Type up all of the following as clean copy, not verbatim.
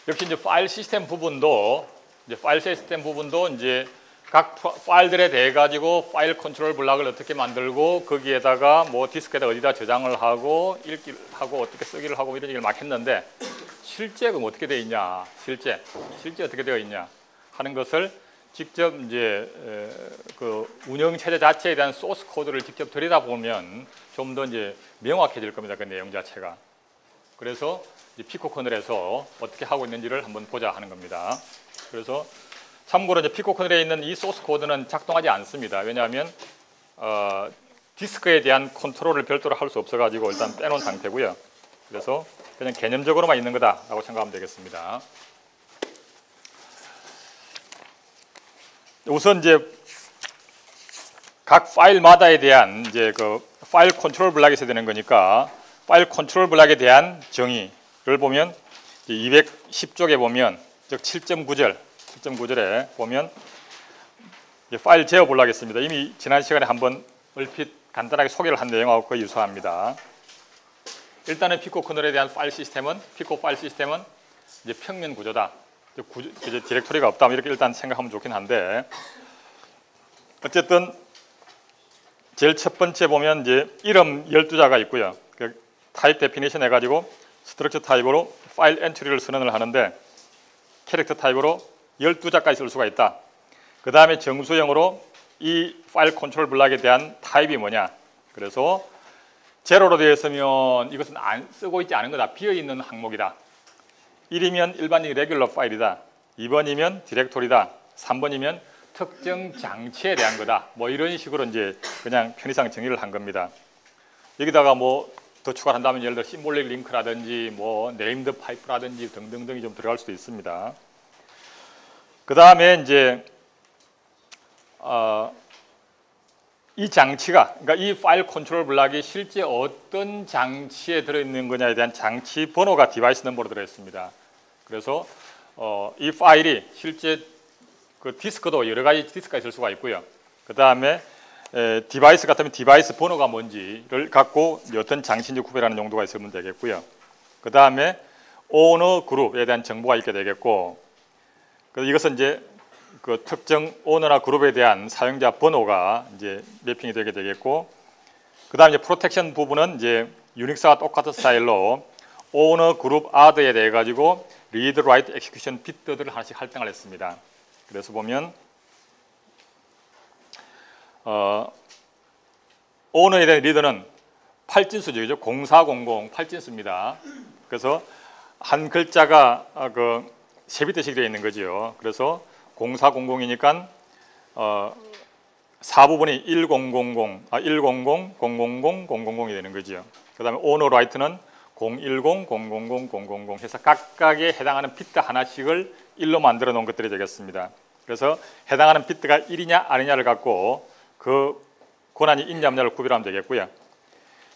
역시 이제 파일 시스템 부분도 이제 각 파일들에 대해 가지고 파일 컨트롤 블록을 어떻게 만들고 거기에다가 뭐 디스크에다 어디다 저장을 하고 읽기를 하고 어떻게 쓰기를 하고 이런 얘기를 막 했는데 실제 그럼 어떻게 되어 있냐, 실제 어떻게 되어 있냐 하는 것을 직접 이제 그 운영 체제 자체에 대한 소스 코드를 직접 들여다보면 좀 더 이제 명확해질 겁니다. 그 내용 자체가. 그래서 피코 커널에서 어떻게 하고 있는지를 한번 보자 하는 겁니다. 그래서 참고로 이제 피코 커널에 있는 이 소스 코드는 작동하지 않습니다. 왜냐하면 디스크에 대한 컨트롤을 별도로 할 수 없어가지고 일단 빼놓은 상태고요. 그래서 그냥 개념적으로만 있는 거다라고 생각하면 되겠습니다. 우선 이제 각 파일마다에 대한 이제 그 파일 컨트롤 블록이 있어야 되는 거니까 파일 컨트롤 블록에 대한 정의를 보면 210쪽에 보면 즉 7.9절에 보면 파일 제어 블록이 있습니다. 이미 지난 시간에 한번 얼핏 간단하게 소개를 한 내용하고 거의 유사합니다. 일단은 피코 커널에 대한 피코 파일 시스템은 이제 평면 구조다. 이제 디렉토리가 없다. 이렇게 일단 생각하면 좋긴 한데 어쨌든 제일 첫 번째 보면 이제 이름 12자가 있고요. 그 타입 데피니션 해가지고 스트럭처 타입으로 파일 엔트리를 선언을 하는데 캐릭터 타입으로 12자까지 쓸 수가 있다. 그 다음에 정수형으로 이 파일 컨트롤 블록에 대한 타입이 뭐냐. 그래서 제로로 되어 있으면 이것은 안 쓰고 있지 않은 거다. 비어있는 항목이다. 1이면 일반적인 레귤러 파일이다. 2번이면 디렉토리다. 3번이면 특정 장치에 대한 거다. 뭐 이런 식으로 이제 그냥 편의상 정의를 한 겁니다. 여기다가 뭐 더 추가를 한다면 예를 들어 심볼릭 링크라든지 뭐 네임드 파이프라든지 등등등이 좀 들어갈 수도 있습니다. 그 다음에 이제 이 장치가, 그러니까 이 파일 컨트롤 블록이 실제 어떤 장치에 들어있는 거냐에 대한 장치 번호가 디바이스 넘버로 들어있습니다. 그래서 이 파일이 실제 그 디스크도 여러 가지 디스크가 있을 수가 있고요. 그 다음에 디바이스 같으면 디바이스 번호가 뭔지를 갖고 어떤 장치인지 구별하는 용도가 있으면 되겠고요. 그 다음에 오너 그룹에 대한 정보가 있게 되겠고, 그래서 이것은 이제 그 특정 오너나 그룹에 대한 사용자 번호가 이제 매핑이 되게 되겠고, 그 다음에 이제 프로텍션 부분은 이제 유닉스와 똑같은 스타일로 오너 그룹 아드에 대해 가지고 리드 라이트 엑스큐션 비트들을 하나씩 할당을 했습니다. 그래서 보면 오너에 대한 리더는 8진수죠. 0400 8진수입니다. 그래서 한 글자가 그 3비트씩 되어 있는 거죠. 그래서 0400이니까 4부분이 1000, 100, 000, 000이 되는 거죠. 그 다음에 오너 라이트는 010, 000, 000 해서 각각에 해당하는 비트 하나씩을 1로 만들어 놓은 것들이 되겠습니다. 그래서 해당하는 비트가 1이냐 아니냐를 갖고 그 권한이 있냐 없냐를 구별하면 되겠고요.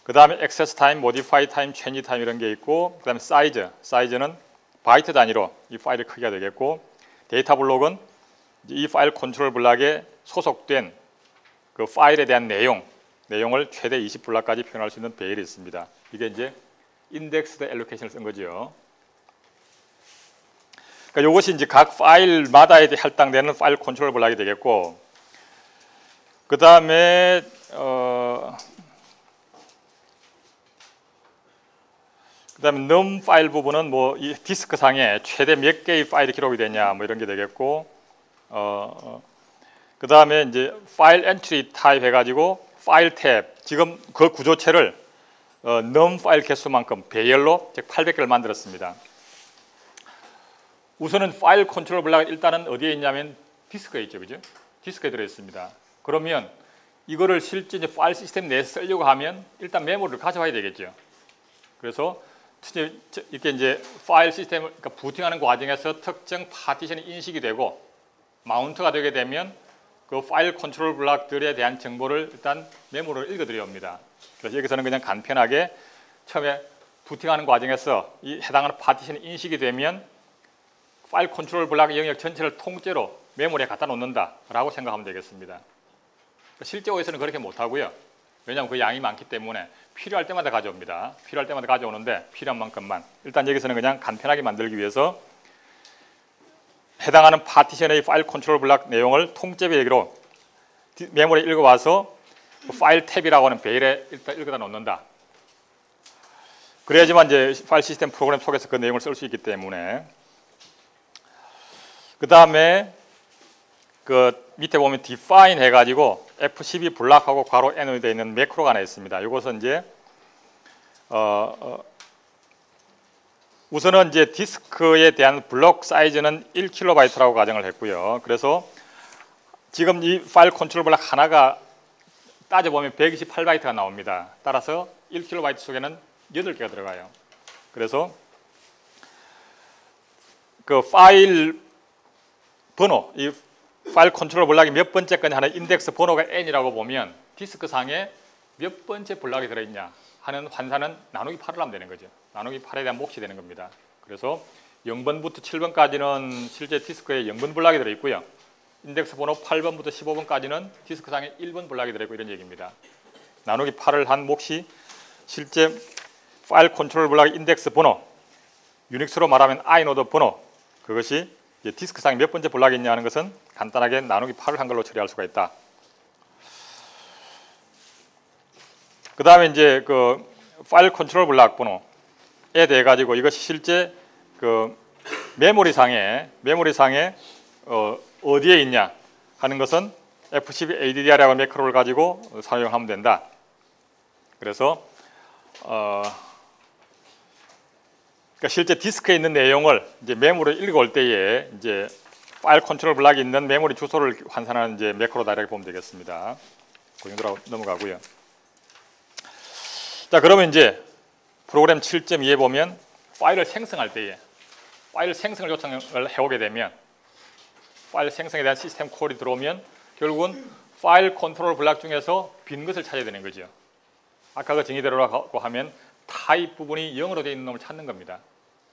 그 다음에 액세스 타임, 모디파이 타임, 체인지 타임 이런 게 있고, 그 다음에 사이즈는 바이트 단위로 이 파일의 크기가 되겠고, 데이터 블록은 이 파일 컨트롤 블록에 소속된 그 파일에 대한 내용을 최대 20블록까지 표현할 수 있는 베일이 있습니다. 이게 이제 인덱스드 엘로케이션을 쓴 거죠. 그러니까 이것이 이제 각 파일마다에 할당되는 파일 컨트롤 블록이 되겠고, 그 다음에 num 파일 부분은 뭐 이 디스크 상에 최대 몇 개의 파일이 기록이 되냐 뭐 이런 게 되겠고, 그 다음에 이제 파일 엔트리 타입 해가지고 파일 탭, 지금 그 구조체를 num 파일 개수만큼 배열로 즉 800개를 만들었습니다. 우선은 파일 컨트롤 블록은 일단은 어디에 있냐면 디스크에 있죠, 그죠? 디스크에 들어 있습니다. 그러면 이거를 실제 이제 파일 시스템 내에서 쓰려고 하면 일단 메모리를 가져와야 되겠죠. 그래서 이렇게 이제 파일 시스템을 그러니까 부팅하는 과정에서 특정 파티션이 인식이 되고 마운트가 되게 되면 그 파일 컨트롤 블록들에 대한 정보를 일단 메모리로 읽어드려야 합니다. 그래서 여기서는 그냥 간편하게 처음에 부팅하는 과정에서 이 해당하는 파티션이 인식이 되면 파일 컨트롤 블록의 영역 전체를 통째로 메모리에 갖다 놓는다라고 생각하면 되겠습니다. 실제 OS는 그렇게 못하고요. 왜냐하면 그 양이 많기 때문에 필요할 때마다 가져옵니다. 필요할 때마다 가져오는데 필요한 만큼만. 일단 여기서는 그냥 간편하게 만들기 위해서 해당하는 파티션의 파일 컨트롤 블록 내용을 통째배기로 메모리에 읽어와서 파일 탭이라고 하는 베일에 일단 읽어다 놓는다. 그래야지만 이제 파일 시스템 프로그램 속에서 그 내용을 쓸 수 있기 때문에. 그 다음에 그 밑에 보면 define 해가지고 F12 블락하고 괄호 N으로 되어 있는 매크로가 하나 있습니다. 이것은 이제 우선은 이제 디스크에 대한 블록 사이즈는 1KB 가정을 했고요. 그래서 지금 이 파일 컨트롤 블록 하나가 따져보면 128바이트가 나옵니다. 따라서 1KB 속에는 8개가 들어가요. 그래서 그 파일 번호, 이 파일 컨트롤 블록이 몇 번째 거냐 하는 인덱스 번호가 n이라고 보면 디스크 상에 몇 번째 블록이 들어있냐 하는 환산은 나누기 8을 하면 되는 거죠. 나누기 8에 대한 몫이 되는 겁니다. 그래서 0번부터 7번까지는 실제 디스크에 0번 블록이 들어있고요. 인덱스 번호 8번부터 15번까지는 디스크 상에 1번 블록이 들어있고 이런 얘기입니다. 나누기 8을 한 몫이 실제 파일 컨트롤 블록 인덱스 번호, 유닉스로 말하면 아이노드 번호, 그것이 이제 디스크 상에 몇 번째 블록이 있냐 하는 것은 간단하게 나누기 8을 한 걸로 처리할 수가 있다. 그 다음에 이제 그 파일 컨트롤 블록 번호에 대해 가지고 이것이 실제 그 메모리상에 어디에 있냐 하는 것은 F12 ADDR이라는 매크로를 가지고 사용하면 된다. 그래서 그러니까 실제 디스크에 있는 내용을 이제 메모리를 읽어올 때에 이제 파일 컨트롤 블록이 있는 메모리 주소를 환산하는 이제 매크로다 이렇게 보면 되겠습니다. 그 정도로 넘어가고요. 자, 그러면 이제 프로그램 7.2에 보면 파일을 생성할 때에 파일 생성을 요청을 해오게 되면 파일 생성에 대한 시스템 콜이 들어오면 결국은 파일 컨트롤 블록 중에서 빈 것을 찾아야 되는 거죠. 아까 그 정의대로라고 하면 타입 부분이 0으로 되어 있는 놈을 찾는 겁니다.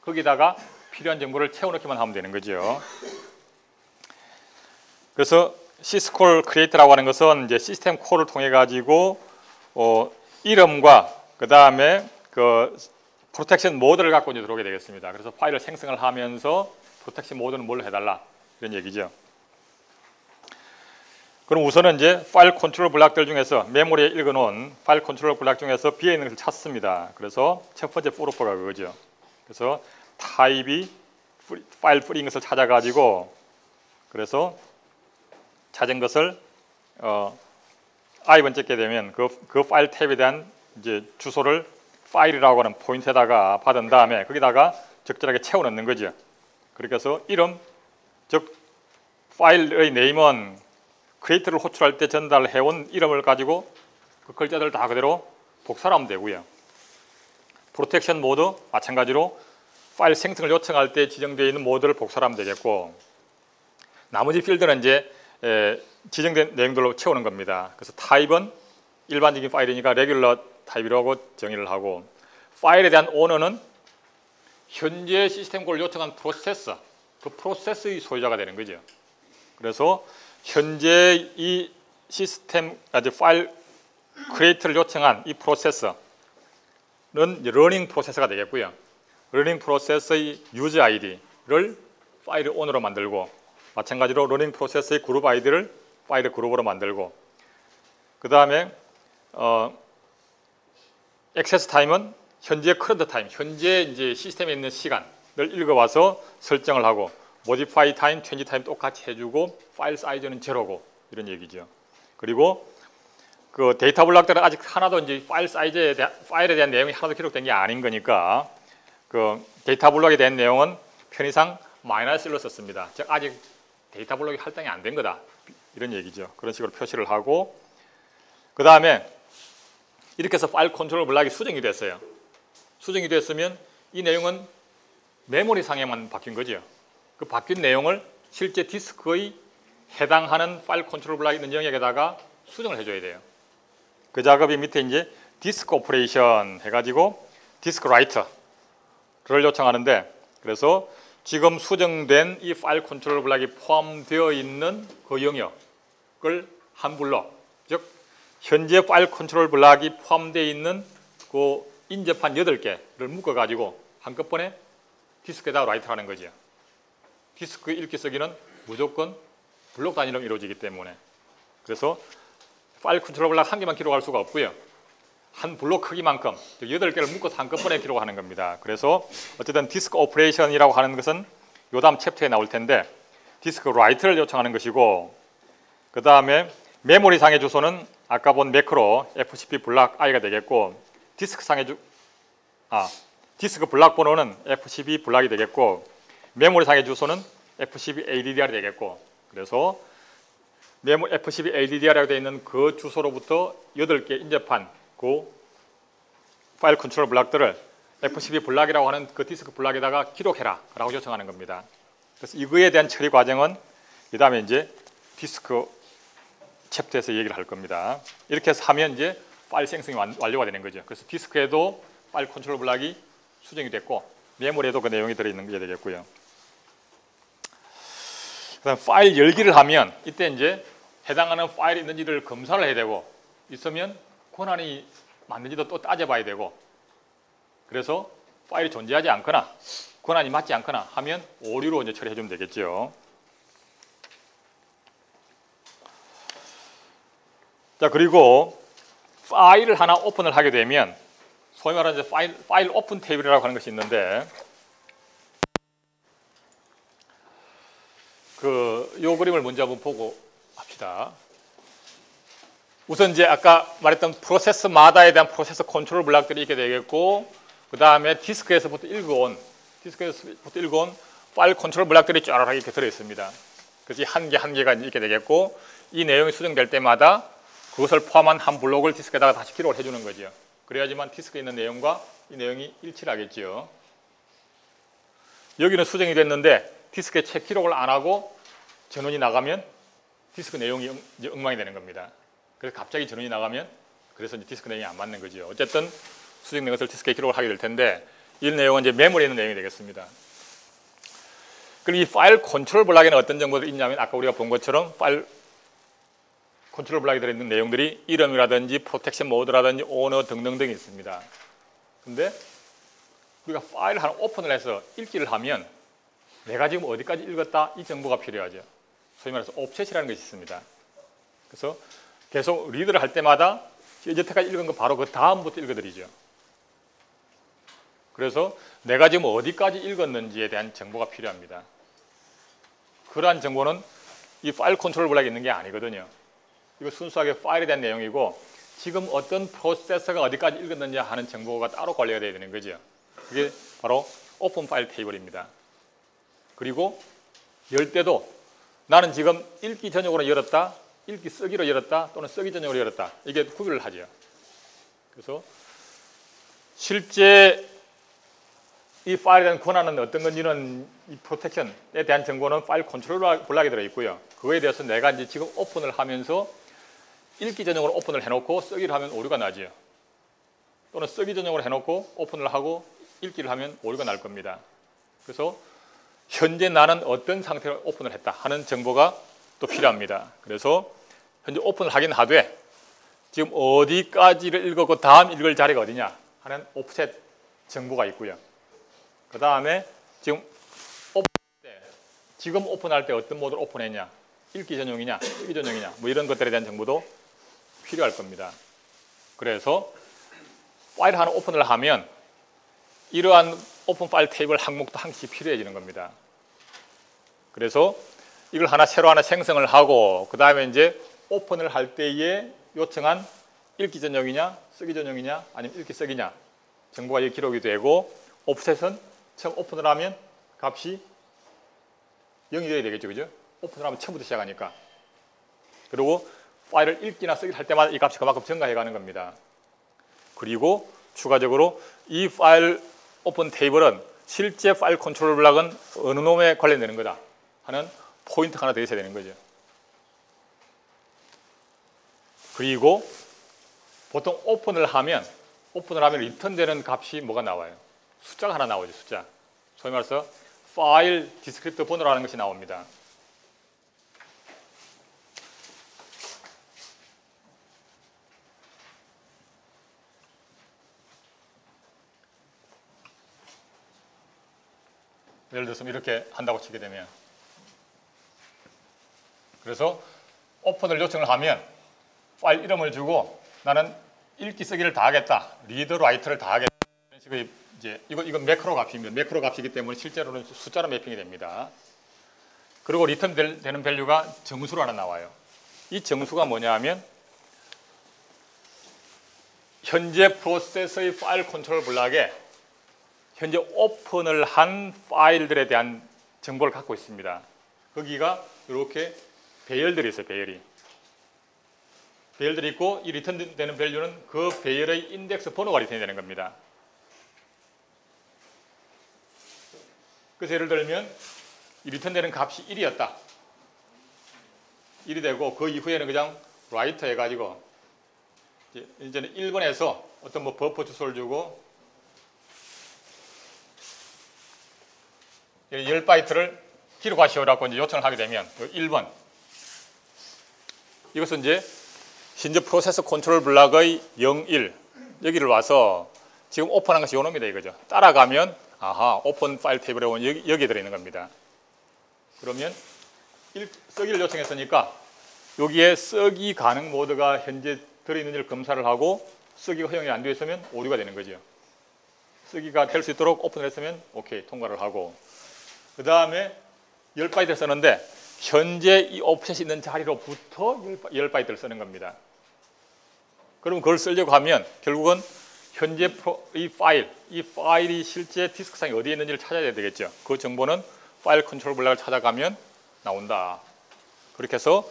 거기다가 필요한 정보를 채워넣기만 하면 되는 거죠. 그래서 syscall create라고 하는 것은 이제 시스템 콜을 통해 가지고 이름과 그 다음에 그 프로텍션 모드를 갖고 이제 들어오게 되겠습니다. 그래서 파일을 생성을 하면서 프로텍션 모드는 뭘 해달라 이런 얘기죠. 그럼 우선은 이제 파일 컨트롤 블록들 중에서 메모리에 읽어놓은 파일 컨트롤 블록 중에서 비어 있는 것을 찾습니다. 그래서 첫 번째 포로퍼가 그거죠. 그래서 타입이 파일 프리인 것을 찾아가지고 그래서 찾은 것을 i번 찍게 되면 그 파일 탭에 대한 이제 주소를 파일이라고 하는 포인트에다가 받은 다음에 거기다가 적절하게 채워 넣는 거죠. 그렇게 해서 이름, 즉 파일의 네임은 크리에이트를 호출할 때 전달해온 이름을 가지고 그 글자들 다 그대로 복사를 하면 되고요. 프로텍션 모드 마찬가지로 파일 생성을 요청할 때 지정되어 있는 모드를 복사를 하면 되겠고 나머지 필드는 이제 지정된 내용들로 채우는 겁니다. 그래서 타입은 일반적인 파일이니까 레귤러 타입이라고 정의를 하고 파일에 대한 오너는 현재 시스템 콜을 요청한 프로세서, 그 프로세스의 소유자가 되는 거죠. 그래서 현재 이 시스템, 파일 크리에이트를 요청한 이 프로세서는 러닝 프로세서가 되겠고요. 러닝 프로세서의 유저 아이디를 파일 오너로 만들고 마찬가지로 러닝 프로세서의 그룹 아이디를 파일 그룹으로 만들고 그 다음에 액세스 타임은 현재 커런트 타임, 현재 이제 시스템에 있는 시간을 읽어와서 설정을 하고 modify time, change time 똑같이 해주고 파일 사이즈는 제로고 이런 얘기죠. 그리고 그 데이터 블록들은 아직 하나도 이제 파일에 대한 내용이 하나도 기록된 게 아닌 거니까 그 데이터 블록에 대한 내용은 편의상 -1로 썼습니다. 즉 아직 데이터 블록이 할당이 안 된 거다 이런 얘기죠. 그런 식으로 표시를 하고 그 다음에 이렇게 해서 파일 컨트롤 블록이 수정이 됐어요. 수정이 됐으면 이 내용은 메모리 상에만 바뀐 거죠. 그 바뀐 내용을 실제 디스크의 해당하는 파일 컨트롤 블록이 있는 영역에다가 수정을 해줘야 돼요. 그 작업이 밑에 이제 디스크 오퍼레이션 해가지고 디스크 라이터를 요청하는데 그래서 지금 수정된 이 파일 컨트롤 블록이 포함되어 있는 그 영역을 한 블록, 즉 현재 파일 컨트롤 블록이 포함되어 있는 그 인접한 8개를 묶어가지고 한꺼번에 디스크에다가 라이트하는 거죠. 디스크 읽기 쓰기는 무조건 블록 단위로 이루어지기 때문에 그래서 파일 컨트롤 블록 한 개만 기록할 수가 없고요. 한 블록 크기만큼 8개를 묶어서 한꺼번에 기록하는 겁니다. 그래서 어쨌든 디스크 오퍼레이션이라고 하는 것은 요 다음 챕터에 나올 텐데 디스크 라이트를 요청하는 것이고 그 다음에 메모리 상의 주소는 아까 본 매크로 FCP 블락 I가 되겠고 디스크 블락 번호는 FCP 블락이 되겠고 메모리 상의 주소는 FCP ADDR이 되겠고 그래서 FCP ADDR이라고 되어 있는 그 주소로부터 8개 인접한 그 파일 컨트롤 블락들을 FCP 블락이라고 하는 그 디스크 블락에다가 기록해라 라고 요청하는 겁니다. 그래서 이거에 대한 처리 과정은 그 다음에 이제 디스크 챕터에서 얘기를 할 겁니다. 이렇게 해서 하면 이제 파일 생성이 완료가 되는 거죠. 그래서 디스크에도 파일 컨트롤 블락이 수정이 됐고 메모리에도 그 내용이 들어있는 게 되겠고요. 그다음 파일 열기를 하면 이때 이제 해당하는 파일이 있는지를 검사를 해야 되고 있으면 권한이 맞는지도 또 따져봐야 되고 그래서 파일이 존재하지 않거나 권한이 맞지 않거나 하면 오류로 이제 처리해 주면 되겠죠. 자 그리고 파일을 하나 오픈을 하게 되면 소위 말하는 이제 파일 오픈 테이블이라고 하는 것이 있는데 요 그림을 먼저 한번 보고 합시다. 우선 이제 아까 말했던 프로세스마다에 대한 프로세스 컨트롤 블락들이 있게 되겠고 그 다음에 디스크에서부터 읽어온 파일 컨트롤 블락들이 쫙 이렇게 들어있습니다. 그래서 한 개가 있게 되겠고 이 내용이 수정될 때마다 그것을 포함한 한 블록을 디스크에다가 다시 기록을 해주는 거죠. 그래야지만 디스크에 있는 내용과 이 내용이 일치를 하겠죠. 여기는 수정이 됐는데 디스크에 책 기록을 안 하고 전원이 나가면 디스크 내용이 이제 엉망이 되는 겁니다. 그래서 갑자기 전원이 나가면 그래서 이제 디스크 내용이 안 맞는 거죠. 어쨌든 수정된 것을 디스크에 기록을 하게 될 텐데 이 내용은 이제 메모리에 있는 내용이 되겠습니다. 그리고 이 파일 컨트롤 블락에는 어떤 정보들이 있냐면 아까 우리가 본 것처럼 파일 컨트롤 블락에 들어있는 내용들이 이름이라든지 프로텍션 모드라든지 오너 등등등이 있습니다. 근데 우리가 파일을 하나 오픈을 해서 읽기를 하면 내가 지금 어디까지 읽었다 이 정보가 필요하죠. 소위 말해서 옵셋이라는 것이 있습니다. 그래서 계속 리드를 할 때마다 여태까지 읽은 거 바로 그 다음부터 읽어드리죠. 그래서 내가 지금 어디까지 읽었는지에 대한 정보가 필요합니다. 그러한 정보는 이 파일 컨트롤 블락에 있는 게 아니거든요. 이거 순수하게 파일에 대한 내용이고 지금 어떤 프로세서가 어디까지 읽었는지 하는 정보가 따로 관리가 되어야 되는 거죠. 그게 바로 오픈 파일 테이블입니다. 그리고 열 때도 나는 지금 읽기 전용으로 열었다, 읽기 쓰기로 열었다 또는 쓰기 전용으로 열었다 이게 구별을 하죠. 그래서 실제 이 파일에 대한 권한은 어떤 건지는 이 프로텍션에 대한 정보는 파일 컨트롤 블락에 들어있고요. 그거에 대해서 내가 이제 지금 오픈을 하면서 읽기 전용으로 오픈을 해놓고 쓰기를 하면 오류가 나죠. 또는 쓰기 전용으로 해놓고 오픈을 하고 읽기를 하면 오류가 날 겁니다. 그래서 현재 나는 어떤 상태로 오픈을 했다 하는 정보가 또 필요합니다. 그래서 현재 오픈을 하긴 하되 지금 어디까지를 읽었고 다음 읽을 자리가 어디냐 하는 오프셋 정보가 있고요. 그 다음에 지금 지금 오픈할 때 어떤 모드로 오픈했냐, 읽기 전용이냐, 쓰기 전용이냐 뭐 이런 것들에 대한 정보도 필요할 겁니다. 그래서 파일 하나 오픈을 하면 이러한 오픈 파일 테이블 항목도 한 개씩 필요해지는 겁니다. 그래서 이걸 새로 하나 생성을 하고 그 다음에 이제 오픈을 할 때에 요청한 읽기 전용이냐, 쓰기 전용이냐, 아니면 읽기 쓰기냐 정보가 여기 기록이 되고 오프셋은 처음 오픈을 하면 값이 0이 돼야 되겠죠, 그죠? 오픈을 하면 처음부터 시작하니까. 그리고 파일을 읽기나 쓰기를 할 때마다 이 값이 그만큼 증가해가는 겁니다. 그리고 추가적으로 이 파일 오픈 테이블은 실제 파일 컨트롤 블락은 어느 놈에 관련되는 거다 하는 포인트가 하나 더 있어야 되는 거죠. 그리고 보통 오픈을 하면 리턴되는 값이 뭐가 나와요? 숫자가 하나 나오죠, 숫자. 소위 말해서 파일 디스크립터 번호라는 것이 나옵니다. 예를 들어서 이렇게 한다고 치게 되면 그래서 오픈을 요청을 하면 파일 이름을 주고 나는 읽기 쓰기를 다 하겠다. 리드 라이트를 다 하겠다. 이런 식의 이제 이건 매크로 값입니다. 매크로 값이기 때문에 실제로는 숫자로 매핑이 됩니다. 그리고 리턴 되는 밸류가 정수로 하나 나와요. 이 정수가 뭐냐 하면 현재 프로세서의 파일 컨트롤 블록에 현재 오픈을 한 파일들에 대한 정보를 갖고 있습니다. 거기가 이렇게 배열들이 있어요. 배열들이 있고 이 리턴 되는 밸류는 그 배열의 인덱스 번호가 리턴이 되는 겁니다. 그래서 예를 들면 이 리턴되는 값이 1이었다. 1이 되고 그 이후에는 그냥 write 해가지고 이제는 1번에서 어떤 뭐 버퍼 주소를 주고 10바이트를 기록하시오라고 이제 요청을 하게 되면 1번 이것은 이제 현재 프로세서 컨트롤 블록의 0, 1 여기를 와서 지금 오픈한 것이 요놈이다 이거죠. 따라가면 아하 오픈 파일 테이블에 오면 여기에 들어있는 겁니다. 그러면 쓰기를 요청했으니까 여기에 쓰기 가능 모드가 현재 들어있는지를 검사를 하고 쓰기가 허용이 안 되어 있으면 오류가 되는 거죠. 쓰기가 될 수 있도록 오픈을 했으면 오케이 통과를 하고 그 다음에 10바이트를 쓰는데 현재 이 오프셋이 있는 자리로부터 10바이트를 쓰는 겁니다. 그럼 그걸 쓰려고 하면 결국은 현재 이 파일이 실제 디스크상에 어디에 있는지를 찾아야 되겠죠. 그 정보는 파일 컨트롤 블록을 찾아가면 나온다. 그렇게 해서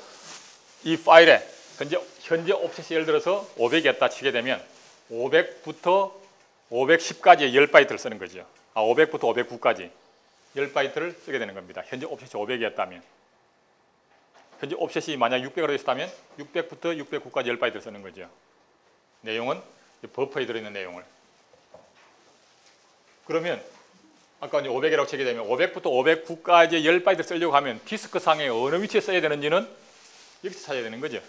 이 파일에 현재 오프셋이 예를 들어서 500이었다 치게 되면 500부터 510까지의 10바이트를 쓰는 거죠. 500부터 509까지 10바이트를 쓰게 되는 겁니다. 현재 오프셋이 500이었다면 현재 오프셋이 만약 600으로 있었다면 600부터 609까지 10바이트를 쓰는 거죠. 내용은 버퍼에 들어있는 내용을. 그러면 아까 이제 500이라고 치게 되면 500부터 509까지 10바이트 쓰려고 하면 디스크 상에 어느 위치에 써야 되는지는 여기서 찾아야 되는 거죠.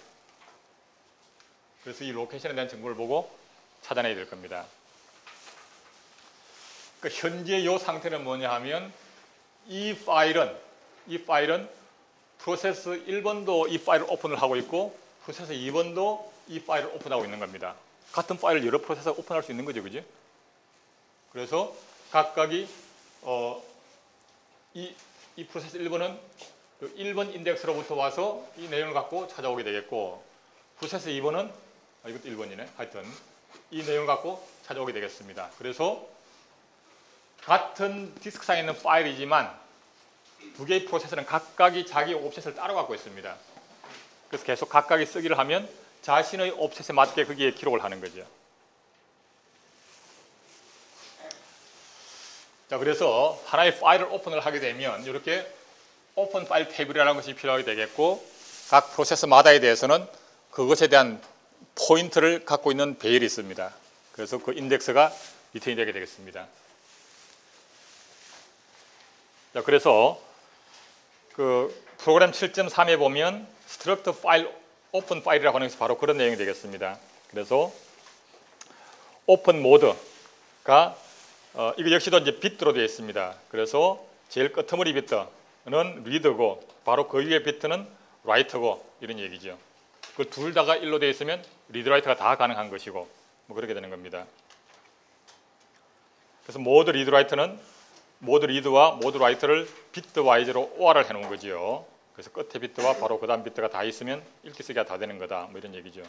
그래서 이 로케이션에 대한 정보를 보고 찾아내야 될 겁니다. 그러니까 현재 이 상태는 뭐냐 하면 이 파일은 프로세스 1번도 이 파일을 오픈을 하고 있고 프로세스 2번도 이 파일을 오픈하고 있는 겁니다. 같은 파일을 여러 프로세서가 오픈할 수 있는 거죠. 그죠? 그래서 각각이 이 프로세스 1번은 1번 인덱스로부터 와서 이 내용을 갖고 찾아오게 되겠고 프로세스 2번은 이것도 1번이네. 하여튼 이 내용을 갖고 찾아오게 되겠습니다. 그래서 같은 디스크상에 있는 파일이지만 두 개의 프로세서는 각각이 자기 옵셋을 따로 갖고 있습니다. 그래서 계속 각각이 쓰기를 하면 자신의 옵셋에 맞게 거기에 기록을 하는 거죠. 자, 그래서 하나의 파일을 오픈을 하게 되면 이렇게 오픈 파일 테이블이라는 것이 필요하게 되겠고 각 프로세서마다에 대해서는 그것에 대한 포인트를 갖고 있는 배열이 있습니다. 그래서 그 인덱스가 리턴이 되게 되겠습니다. 자, 그래서 그 프로그램 7.3에 보면 스트럭트 파일 오픈 파일이라고 하는 것이 바로 그런 내용이 되겠습니다. 그래서 오픈 모드가 이거 역시도 이제 비트로 되어 있습니다. 그래서 제일 끄트머리 비트는 리드고 바로 그 위에 비트는 라이트고 이런 얘기죠. 그 둘 다가 1로 되어 있으면 리드 라이트가 다 가능한 것이고 뭐 그렇게 되는 겁니다. 그래서 모드 리드 라이트는 모드 리드와 모드 라이트를 비트 와이즈로 OR을 해놓은 거지요. 그래서 끝에 비트와 바로 그 다음 비트가 다 있으면 읽기 쓰기가 다 되는 거다. 뭐 이런 얘기죠.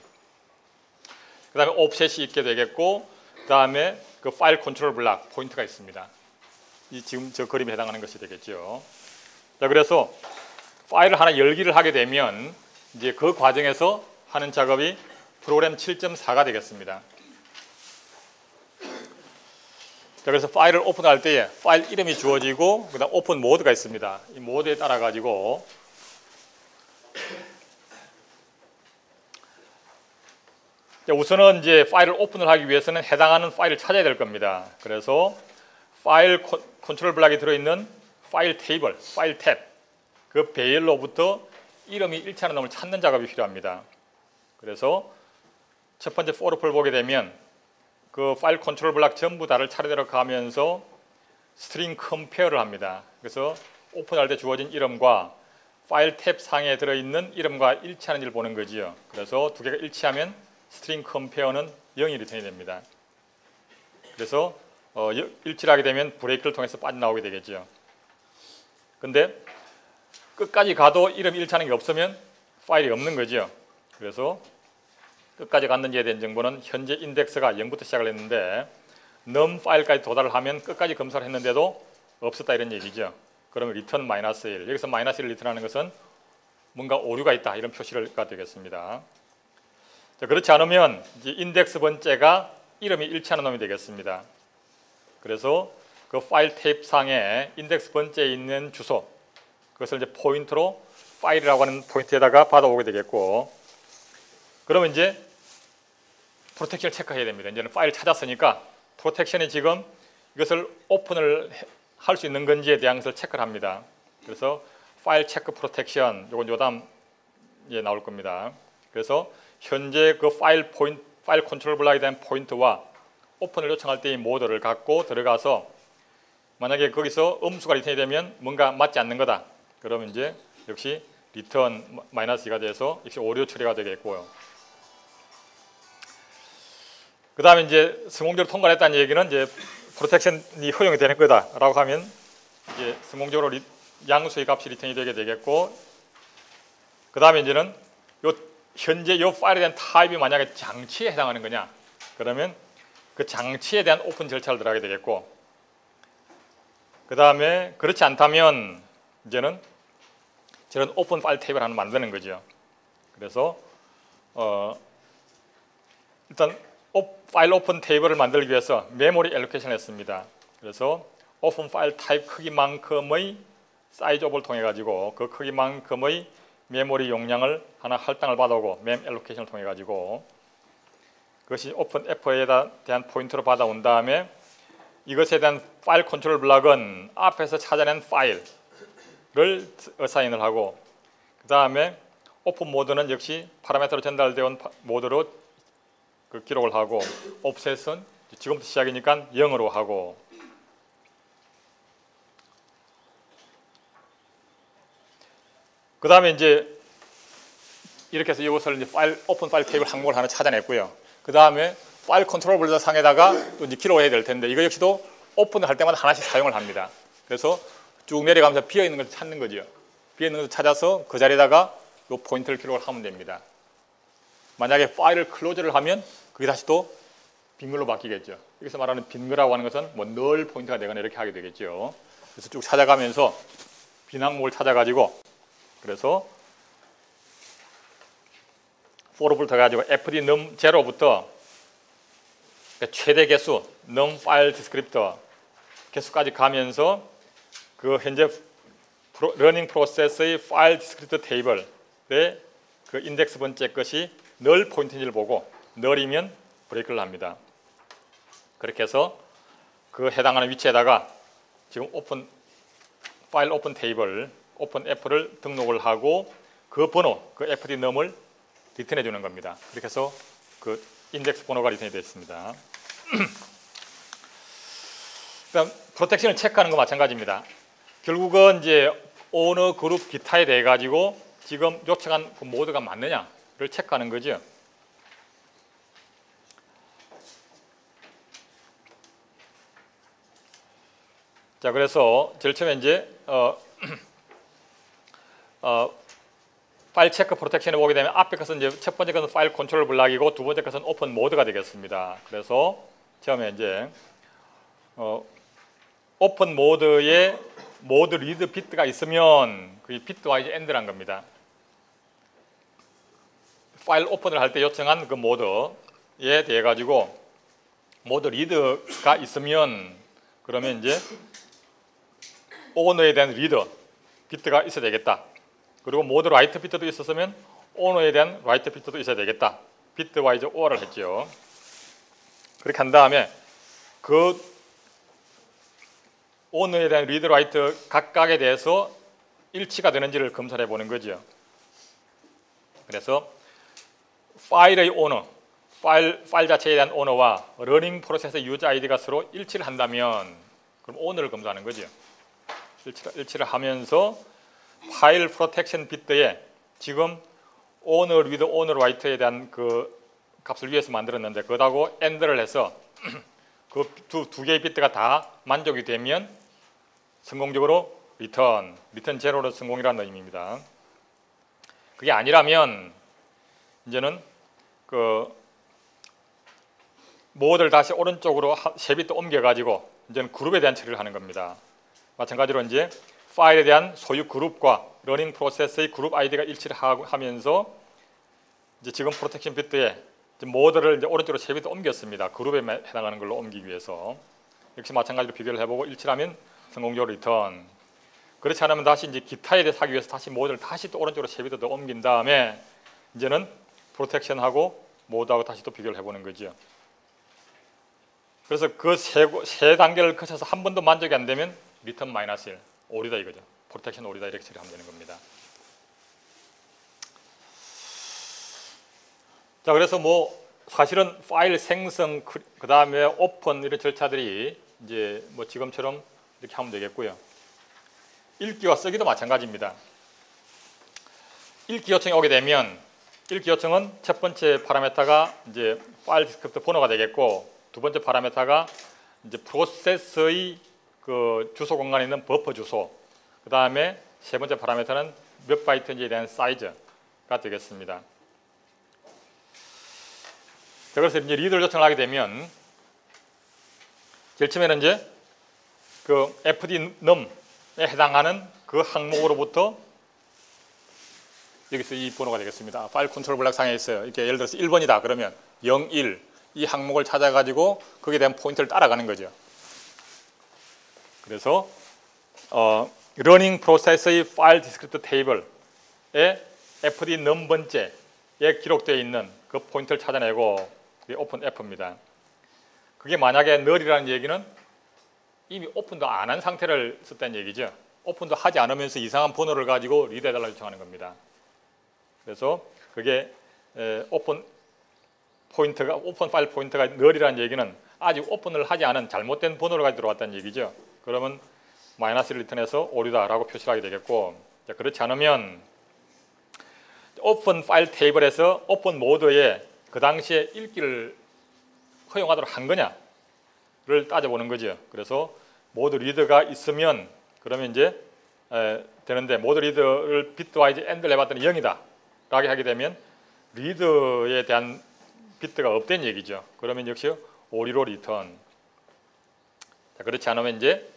그 다음에 옵셋이 있게 되겠고 그 다음에 그 파일 컨트롤 블록 포인트가 있습니다. 이 지금 저 그림에 해당하는 것이 되겠죠. 자, 그래서 파일을 하나 열기를 하게 되면 이제 그 과정에서 하는 작업이 프로그램 7.4가 되겠습니다. 자, 그래서 파일을 오픈할 때에 파일 이름이 주어지고 그다음 오픈 모드가 있습니다. 이 모드에 따라 가지고 우선은 이제 파일을 오픈을 하기 위해서는 해당하는 파일을 찾아야 될 겁니다. 그래서 파일 컨트롤 블록에 들어있는 파일 테이블, 파일 탭 그 배열로부터 이름이 일치하는 놈을 찾는 작업이 필요합니다. 그래서 첫 번째 포르프를 보게 되면 그 파일 컨트롤 블록 전부 다를 차례대로 가면서 스트링 컴페어를 합니다. 그래서 오픈할 때 주어진 이름과 파일 탭 상에 들어있는 이름과 일치하는지를 보는 거지요. 그래서 두 개가 일치하면 스트링 컴페어는 0이 리턴이 됩니다. 그래서 일치를 하게 되면 브레이크를 통해서 빠져나오게 되겠죠. 근데 끝까지 가도 이름이 일치하는 게 없으면 파일이 없는 거죠. 그래서 끝까지 갔는지에 대한 정보는 현재 인덱스가 0부터 시작을 했는데 num 파일까지 도달을 하면 끝까지 검사를 했는데도 없었다 이런 얘기죠. 그러면 return -1. 여기서 -1을 리턴하는 것은 뭔가 오류가 있다 이런 표시가 되겠습니다. 자, 그렇지 않으면 이제 인덱스 번째가 이름이 일치하는 놈이 되겠습니다. 그래서 그 파일 테이프 상에 인덱스 번째에 있는 주소 그것을 이제 포인트로 파일이라고 하는 포인트에다가 받아오게 되겠고, 그러면 이제 프로텍션을 체크해야 됩니다. 이제는 파일 찾았으니까 프로텍션이 지금 이것을 오픈을 할 수 있는 건지에 대한 것을 체크를 합니다. 그래서 파일 체크 프로텍션 요건 요다음에 나올 겁니다. 그래서 현재 그 파일 컨트롤 블락에 대한 포인트와 오픈을 요청할 때의 모드를 갖고 들어가서 만약에 거기서 음수가 리턴이 되면 뭔가 맞지 않는 거다. 그러면 이제 역시 리턴 -2가 돼서 역시 오류 처리가 되겠고요. 그 다음에 이제 성공적으로 통과했다는 얘기는 이제 프로텍션이 허용이 되는 거다라고 하면 이제 성공적으로 양수의 값이 리턴이 되게 되겠고, 그 다음에 이제는 현재 이 파일에 대한 타입이 만약에 장치에 해당하는 거냐, 그러면 그 장치에 대한 오픈 절차를 들어가게 되겠고, 그 다음에 그렇지 않다면 이제는 저런 오픈 파일 테이블을 하나 만드는 거죠. 그래서 일단 파일 오픈 테이블을 만들기 위해서 메모리 엘로케이션을 했습니다. 그래서 오픈 파일 타입 크기만큼의 사이즈 옵을 통해 가지고 그 크기만큼의 메모리 용량을 하나 할당을 받아오고 멤 엘로케이션을 통해 가지고 그것이 오픈 F에 대한 포인트로 받아온 다음에 이것에 대한 파일 컨트롤 블락은 앞에서 찾아낸 파일을 어사인을 하고, 그 다음에 오픈 모드는 역시 파라미터로 전달되어 온 모드로 그 기록을 하고, 옵셋은 지금부터 시작이니까 0으로 하고, 그 다음에 이제 이렇게 해서 이것을 이제 오픈 파일 테이블 항목을 하나 찾아냈고요. 그 다음에 파일 컨트롤 블럭 상에다가 또 이제 기록을 해야 될 텐데 이거 역시도 오픈을 할 때마다 하나씩 사용을 합니다. 그래서 쭉 내려가면서 비어 있는 걸 찾는 거죠. 비어 있는 걸 찾아서 그 자리에다가 이 포인트를 기록을 하면 됩니다. 만약에 파일을 클로즈를 하면 그게 다시 또 빈글로 바뀌겠죠. 여기서 말하는 빈글이라고 하는 것은 뭐 널 포인트가 되거나 이렇게 하게 되겠죠. 그래서 쭉 찾아가면서 빈 항목을 찾아가지고, 그래서 for부터 가지고 fd num 0부터 최대 개수 num 파일 디스크립터 개수까지 가면서 그 현재 러닝 프로세스의 파일 디스크립터 테이블의 그 인덱스 번째 것이 널 포인트인지를 보고 널이면 브레이크를 합니다. 그렇게 해서 그 해당하는 위치에다가 지금 파일 오픈 테이블 오픈 F를 등록을 하고 그 번호, 그 fd num을 리턴해 주는 겁니다. 그렇게 해서 그 인덱스 번호가 리턴이 됐습니다. 그다음 프로텍션을 체크하는 거 마찬가지입니다. 결국은 이제 오너 그룹 기타에 대해 가지고 지금 요청한 그 모드가 맞느냐를 체크하는 거죠. 자, 그래서 제일 처음에 이제 파일 체크 프로텍션을 보게 되면 앞에 것은 이제 첫 번째 것은 파일 컨트롤 블락이고 두 번째 것은 오픈 모드가 되겠습니다. 그래서 처음에 이제 오픈 모드에 모드 리드 비트가 있으면 그게 비트 와이즈 엔드란 겁니다. 파일 오픈을 할 때 요청한 그 모드에 대해 가지고 모드 리드가 있으면 그러면 이제 오너에 대한 리드 비트가 있어야 되겠다. 그리고 모드 라이트 비트도 있었으면 오너에 대한 라이트 비트도 있어야 되겠다. 비트 와이즈 OR을 했죠. 그렇게 한 다음에 그 오너에 대한 리드 라이트 각각에 대해서 일치가 되는지를 검사해 보는 거죠. 그래서 파일의 오너, 파일 자체에 대한 오너와 러닝 프로세스 유저 아이디가 서로 일치를 한다면 그럼 오너를 검사하는 거죠. 일치를 하면서 파일 프로텍션 비트에 지금 오너 리드 오너 라이트에 대한 그 값을 위해서 만들었는데 그거하고 AND를 해서 그 두 개의 비트가 다 만족이 되면 성공적으로 리턴 제로로 성공이라는 의미입니다. 그게 아니라면 이제는 그 모드를 다시 오른쪽으로 세 비트 옮겨가지고 이제는 그룹에 대한 처리를 하는 겁니다. 마찬가지로 이제 파일에 대한 소유 그룹과 러닝 프로세스의 그룹 아이디가 일치를 하면서 이제 지금 프로텍션 비트에 모드를 이제 오른쪽으로 세 비트 옮겼습니다. 그룹에 해당하는 걸로 옮기기 위해서 역시 마찬가지로 비교를 해보고 일치하면 성공적으로 리턴. 그렇지 않으면 다시 이제 기타에 대해서 하기 위해서 다시 모드를 다시 또 오른쪽으로 세 비트 더 옮긴 다음에 이제는 프로텍션하고 모드하고 다시 또 비교를 해보는 거죠. 그래서 그 세 단계를 거쳐서 한 번도 만족이 안 되면 리턴 마이너스 1 오류다 이거죠. 프로텍션 오류다 이렇게 처리하면 되는 겁니다. 자, 그래서 뭐 사실은 파일 생성 그 다음에 오픈 이런 절차들이 이제 뭐 지금처럼 이렇게 하면 되겠고요. 읽기와 쓰기도 마찬가지입니다. 읽기 요청이 오게 되면 읽기 요청은 첫 번째 파라미터가 이제 파일 디스크립터 번호가 되겠고 두 번째 파라미터가 이제 프로세스의 그 주소 공간에 있는 버퍼 주소, 그 다음에 세 번째 파라미터는 몇 바이트인지에 대한 사이즈가 되겠습니다. 자, 그래서 이제 리드를 요청을 하게 되면 제일 처음에는 이제 그 fd num에 해당하는 그 항목으로부터 여기서 이 번호가 되겠습니다. 파일 컨트롤 블록 상에 있어요. 이렇게 예를 들어서 1번이다 그러면 0, 1 이 항목을 찾아가지고 거기에 대한 포인트를 따라가는 거죠. 그래서 러닝 프로세스의 파일 디스크립터 테이블에 fd num 번째에 기록되어 있는 그 포인트를 찾아내고 그게 오픈 F입니다. 그게 만약에 null이라는 얘기는 이미 오픈도 안 한 상태를 썼다는 얘기죠. 오픈도 하지 않으면서 이상한 번호를 가지고 리드해달라고 요청하는 겁니다. 그래서 그게 오픈 파일 포인트가 null이라는 얘기는 아직 오픈을 하지 않은 잘못된 번호를 가지고 들어왔다는 얘기죠. 그러면 마이너스를 리턴해서 오류다라고 표시를 하게 되겠고, 자, 그렇지 않으면 오픈 파일 테이블에서 오픈 모드에 그 당시에 읽기를 허용하도록 한 거냐를 따져보는 거죠. 그래서 모드 리드가 있으면 그러면 이제 되는데 모드 리드를 비트와이즈 AND를 해봤더니 0이다 라고 하게 되면 리드에 대한 비트가 없다는 얘기죠. 그러면 역시 오류로 리턴. 자, 그렇지 않으면 이제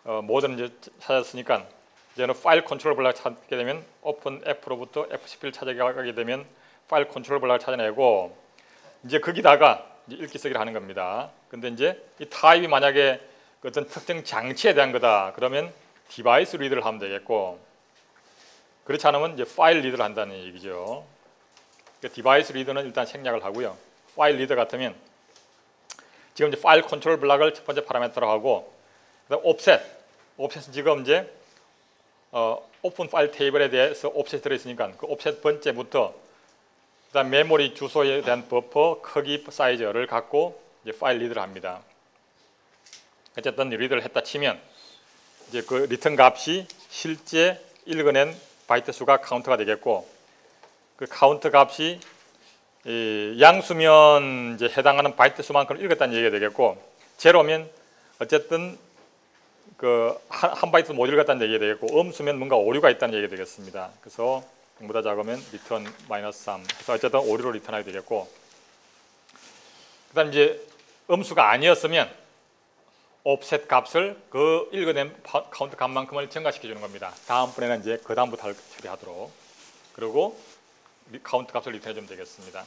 모드는 이제 찾았으니까 이제는 파일 컨트롤 블록을 찾게 되면 오픈 F로부터 F11을 찾아가게 되면 파일 컨트롤 블록을 찾아내고 이제 거기다가 이제 읽기 쓰기를 하는 겁니다. 근데 이제 이 타입이 만약에 어떤 특정 장치에 대한 거다 그러면 디바이스 리드를 하면 되겠고, 그렇지 않으면 이제 파일 리드를 한다는 얘기죠. 그러니까 디바이스 리드는 일단 생략을 하고요. 파일 리드 같으면 지금 이제 파일 컨트롤 블록을 첫 번째 파라미터로 하고, 그다음 옵셋은 지금 이제 오픈 파일 테이블에 대해서 옵셋이 들어있으니까 그 옵셋 번째부터 그다음 메모리 주소에 대한 버퍼 크기 사이즈를 갖고 이제 파일 리드를 합니다. 어쨌든 리드를 했다 치면 이제 그 리턴 값이 실제 읽어낸 바이트 수가 카운트가 되겠고, 그 카운트 값이 양수면 이제 해당하는 바이트 수만큼 읽었다는 얘기가 되겠고, 제로면 어쨌든 그 한 바이트 못 읽었다는 얘기가 되겠고, 음수면 뭔가 오류가 있다는 얘기가 되겠습니다. 그래서 보다 작으면 리턴 마이너스 3. 그래서 어쨌든 오류로 리턴하게 되겠고, 그다음 이제 음수가 아니었으면 옵셋 값을 그 읽어낸 카운트 값만큼을 증가시켜 주는 겁니다. 다음번에는 이제 그 다음부터 처리하도록. 그리고 카운트 값을 리턴해 주면 되겠습니다.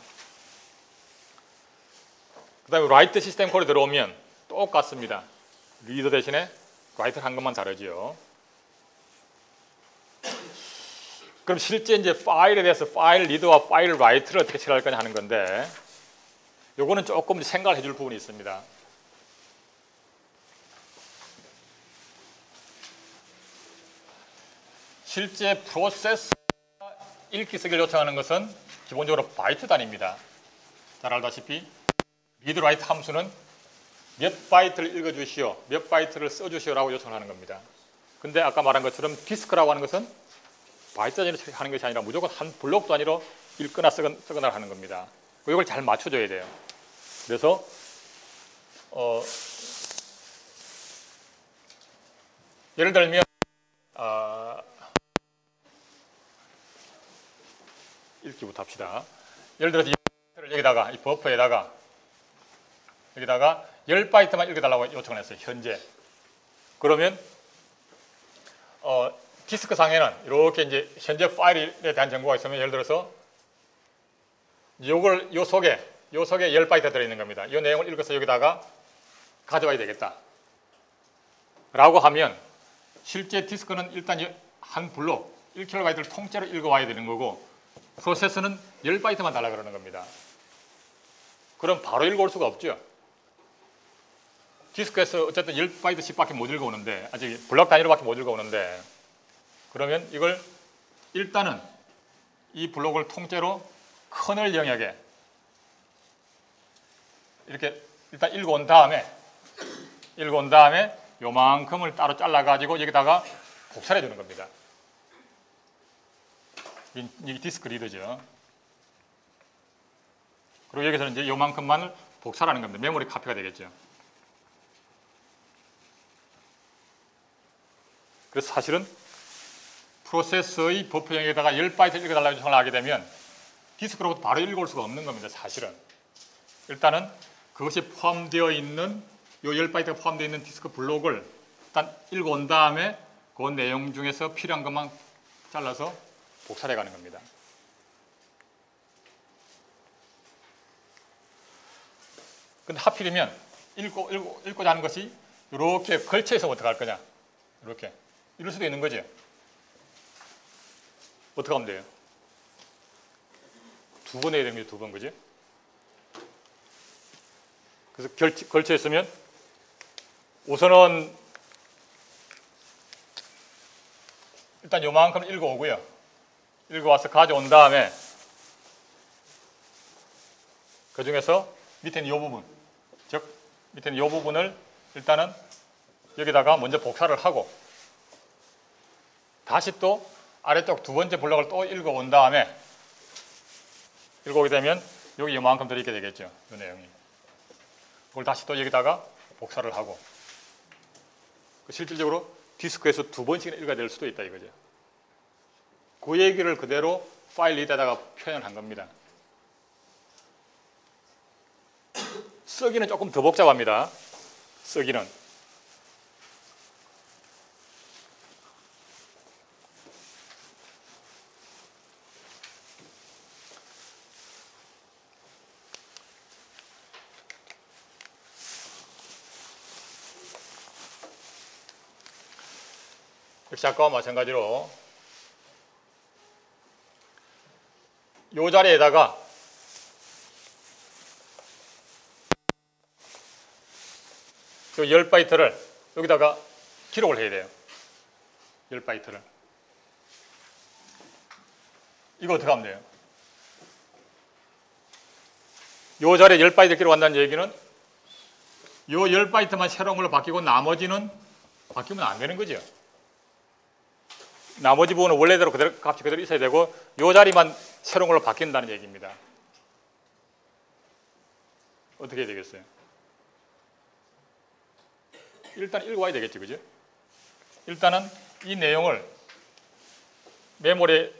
그다음에 라이트 시스템 콜이 들어오면 똑같습니다. 리더 대신에 라이트를 한 것만 다르지요. 그럼 실제 이제 파일에 대해서 파일 리드와 파일 라이트를 어떻게 처리할 거냐 하는 건데, 요거는 조금 생각을 해줄 부분이 있습니다. 실제 프로세스 읽기 쓰기를 요청하는 것은 기본적으로 바이트 단위입니다. 잘 알다시피 리드 라이트 함수는 몇 바이트를 읽어주시오, 몇 바이트를 써주시오라고 요청을 하는 겁니다. 근데 아까 말한 것처럼 디스크라고 하는 것은 바이트 단위로 하는 것이 아니라 무조건 한 블록 단위로 읽거나 쓰거나 하는 겁니다. 이걸 잘 맞춰줘야 돼요. 그래서 예를 들면 읽기부터 합시다. 예를 들어서 여기다가 이 버퍼에다가 여기다가 10바이트만 읽어달라고 요청을 했어요. 현재. 그러면 디스크 상에는 이렇게 이제 현재 파일에 대한 정보가 있으면 예를 들어서 요 속에 10바이트 들어있는 겁니다. 이 내용을 읽어서 여기다가 가져와야 되겠다. 라고 하면 실제 디스크는 일단 한 블록 1KB 통째로 읽어와야 되는 거고 프로세서는 10바이트만 달라 그러는 겁니다. 그럼 바로 읽어올 수가 없죠. 디스크에서 어쨌든 10바이트씩 밖에 못 읽어오는데 아직 블록 단위로밖에 못 읽어오는데 그러면 이걸 일단은 이 블록을 통째로 커널 영역에 이렇게 일단 읽어온 다음에 요만큼을 따로 잘라가지고 여기다가 복사해 주는 겁니다. 이게 디스크 리더죠. 그리고 여기서는 이제 요만큼만을 복사하는 겁니다. 메모리 카피가 되겠죠. 그래서 사실은 프로세서의 버퍼 영역에다가 10바이트 읽어달라고 요청을 하게 되면 디스크로부터 바로 읽어올 수가 없는 겁니다. 사실은. 일단은 그것이 포함되어 있는 요 10바이트가 포함되어 있는 디스크 블록을 일단 읽어온 다음에 그 내용 중에서 필요한 것만 잘라서 복사해 가는 겁니다. 근데 하필이면 읽고자 하는 것이 이렇게 걸쳐 있으면 어떡할 거냐. 이렇게. 이럴 수도 있는 거죠. 어떻게 하면 돼요? 두 번 해야 됩니다. 두 번, 그지? 그래서 걸쳐 있으면 우선은 일단 요만큼 읽어오고요. 읽어와서 가져온 다음에 그 중에서 밑에는 이 부분, 즉 밑에는 이 부분을 일단은 여기다가 먼저 복사를 하고 다시 또 아래쪽 두 번째 블록을 또 읽어온 다음에 읽어오게 되면 여기 요만큼 들어있게 되겠죠. 이 내용이. 그걸 다시 또 여기다가 복사를 하고 실질적으로 디스크에서 두 번씩이나 읽어야 될 수도 있다 이거죠. 그 얘기를 그대로 파일 리더에다가 표현한 겁니다. 쓰기는 조금 더 복잡합니다. 쓰기는. 역시 아까와 마찬가지로 이 자리에다가 이 10바이트를 여기다가 기록을 해야 돼요. 10바이트를. 이거 어떻게 하면 돼요? 이 자리에 10바이트 기록한다는 얘기는 이 10바이트만 새로운 걸로 바뀌고 나머지는 바뀌면 안 되는 거죠. 나머지 부분은 원래대로 값이 그대로 있어야 되고 이 자리만 새로운 걸로 바뀐다는 얘기입니다. 어떻게 해야 되겠어요? 일단 읽어와야 되겠지, 그죠? 일단은 이 내용을 메모리에다가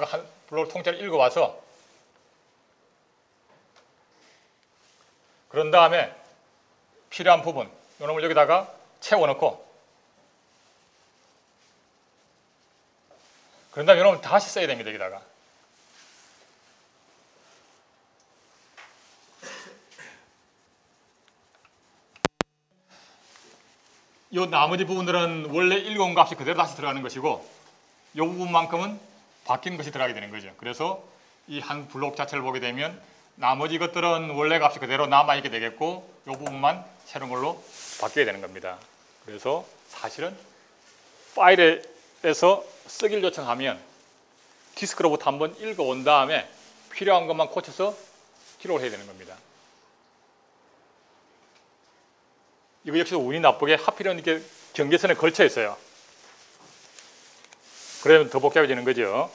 한 블록 통째로 읽어와서 그런 다음에 필요한 부분, 이놈을 여기다가 채워넣고 그런 다음에 이놈을 다시 써야 됩니다, 여기다가. 이 나머지 부분들은 원래 읽어온 값이 그대로 다시 들어가는 것이고 이 부분만큼은 바뀐 것이 들어가게 되는 거죠. 그래서 이 한 블록 자체를 보게 되면 나머지 것들은 원래 값이 그대로 남아있게 되겠고 이 부분만 새로운 걸로 바뀌게 되는 겁니다. 그래서 사실은 파일에서 쓰기를 요청하면 디스크로부터 한번 읽어온 다음에 필요한 것만 고쳐서 기록을 해야 되는 겁니다. 이거 역시 운이 나쁘게 하필은 이렇게 경계선에 걸쳐 있어요. 그러면 더 복잡해지는 거죠.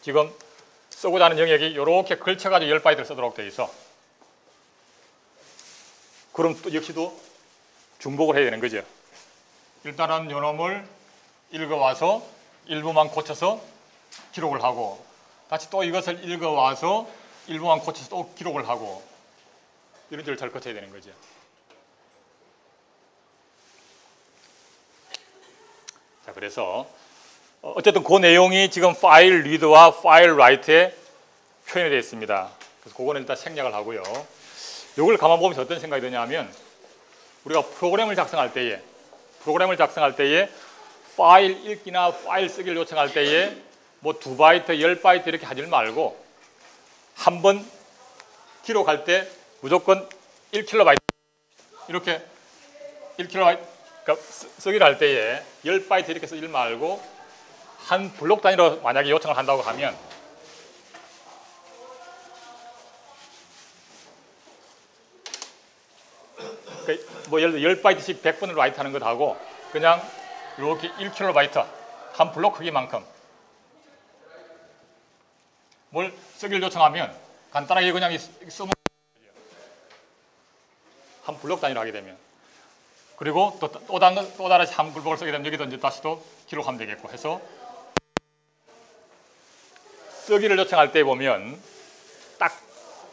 지금 쓰고자 하는 영역이 이렇게 걸쳐가지고 10바이트를 쓰도록 되어 있어. 그럼 또 역시도 중복을 해야 되는 거죠. 일단은 요놈을 읽어와서 일부만 고쳐서 기록을 하고, 다시 또 이것을 읽어와서 일부만 고쳐서 또 기록을 하고, 이런 절차를 거쳐야 되는 거죠. 자, 그래서 어쨌든 그 내용이 지금 파일 리드와 파일 라이트에 표현이 되어 있습니다. 그래서 그거는 일단 생략을 하고요. 이걸 가만 보면서 어떤 생각이 드냐면, 우리가 프로그램을 작성할 때에 파일 읽기나 파일 쓰기를 요청할 때에 뭐 2바이트, 10바이트 이렇게 하지 말고 한 번 기록할 때 무조건 1KB 이렇게 1KB 그러니까 쓰기를 할 때에 10바이트 이렇게 쓰지 말고 한 블록 단위로 만약에 요청을 한다고 하면 뭐 예를 들어 10바이트씩 100번을 라이트하는 것하고 그냥 이렇게 1KB 한 블록 크기만큼 뭘 쓰기를 요청하면 간단하게 그냥 쓰면 한 블록 단위로 하게 되면, 그리고 또 다시 한 블록을 쓰게 되면 여기도 이제 다시 또 기록하면 되겠고 해서 쓰기를 요청할 때 보면 딱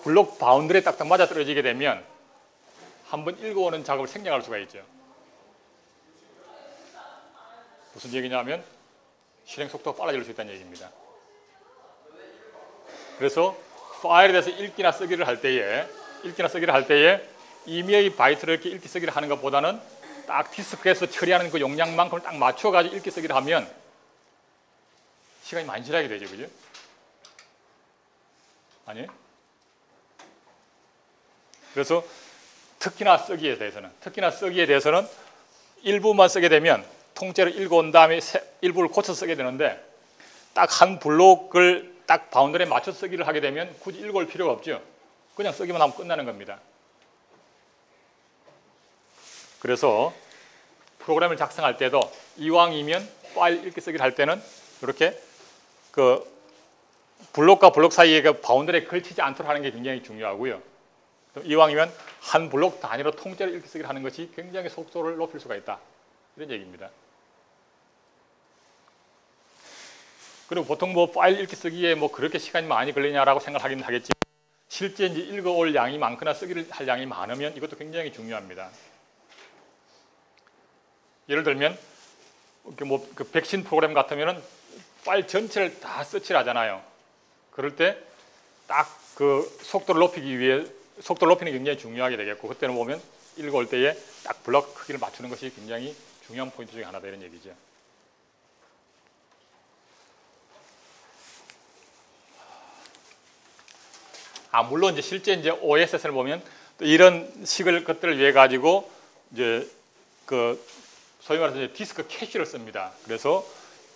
블록 바운드리에 딱딱 맞아 떨어지게 되면 한번 읽어오는 작업을 생략할 수가 있죠. 무슨 얘기냐면 실행 속도가 빨라질 수 있다는 얘기입니다. 그래서 파일에 대해서 읽기나 쓰기를 할 때에 임의의 바이트를 이렇게 읽기 쓰기를 하는 것보다는 딱 디스크에서 처리하는 그 용량만큼을 딱 맞춰가지고 읽기 쓰기를 하면 시간이 많이 지나게 되죠, 그죠? 아니? 그래서 특히나 쓰기에 대해서는 일부만 쓰게 되면 통째로 읽어온 다음에 일부를 고쳐서 쓰게 되는데 딱 한 블록을 딱 바운더리에 맞춰 쓰기를 하게 되면 굳이 읽어올 필요가 없죠. 그냥 쓰기만 하면 끝나는 겁니다. 그래서 프로그램을 작성할 때도 이왕이면 파일 읽기 쓰기를 할 때는 이렇게 그 블록과 블록 사이에 그 바운더리에 걸치지 않도록 하는 게 굉장히 중요하고요. 이왕이면 한 블록 단위로 통째로 읽기 쓰기를 하는 것이 굉장히 속도를 높일 수가 있다. 이런 얘기입니다. 그리고 보통 뭐 파일 읽기 쓰기에 뭐 그렇게 시간이 많이 걸리냐라고 생각하긴 하겠지만 실제 이제 읽어올 양이 많거나 쓰기를 할 양이 많으면 이것도 굉장히 중요합니다. 예를 들면 뭐 그 백신 프로그램 같으면은 파일 전체를 다 서치를 하잖아요. 그럴 때 딱 그 속도를 높이는 게 굉장히 중요하게 되겠고, 그때는 보면 읽어올 때에 딱 블록 크기를 맞추는 것이 굉장히 중요한 포인트 중에 하나다 이런 얘기죠. 물론 이제 실제 이제 OSS를 보면 또 이런 식을 것들을 위해 가지고 이제 그 소위 말해서 이제 디스크 캐시를 씁니다. 그래서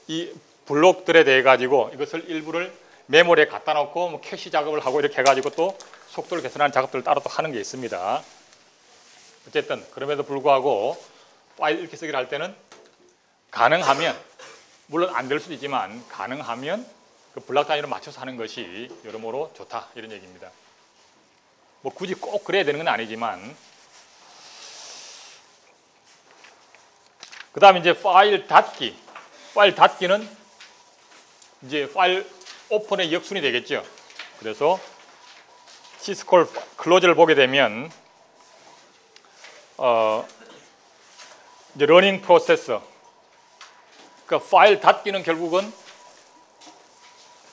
이 블록들에 대해 가지고 이것을 일부를 메모리에 갖다 놓고 뭐 캐시 작업을 하고 이렇게 해가지고 또 속도를 개선하는 작업들을 따로 또 하는 게 있습니다. 어쨌든 그럼에도 불구하고 파일 읽기 쓰기를 할 때는 가능하면, 물론 안 될 수도 있지만 가능하면 그 블록 단위로 맞춰서 하는 것이 여러모로 좋다 이런 얘기입니다. 뭐 굳이 꼭 그래야 되는 건 아니지만, 그 다음에 이제 파일 닫기는 이제 파일 오픈의 역순이 되겠죠. 그래서 시스콜 클로즈를 보게 되면 이제 러닝 프로세서, 그러니까 파일 닫기는 결국은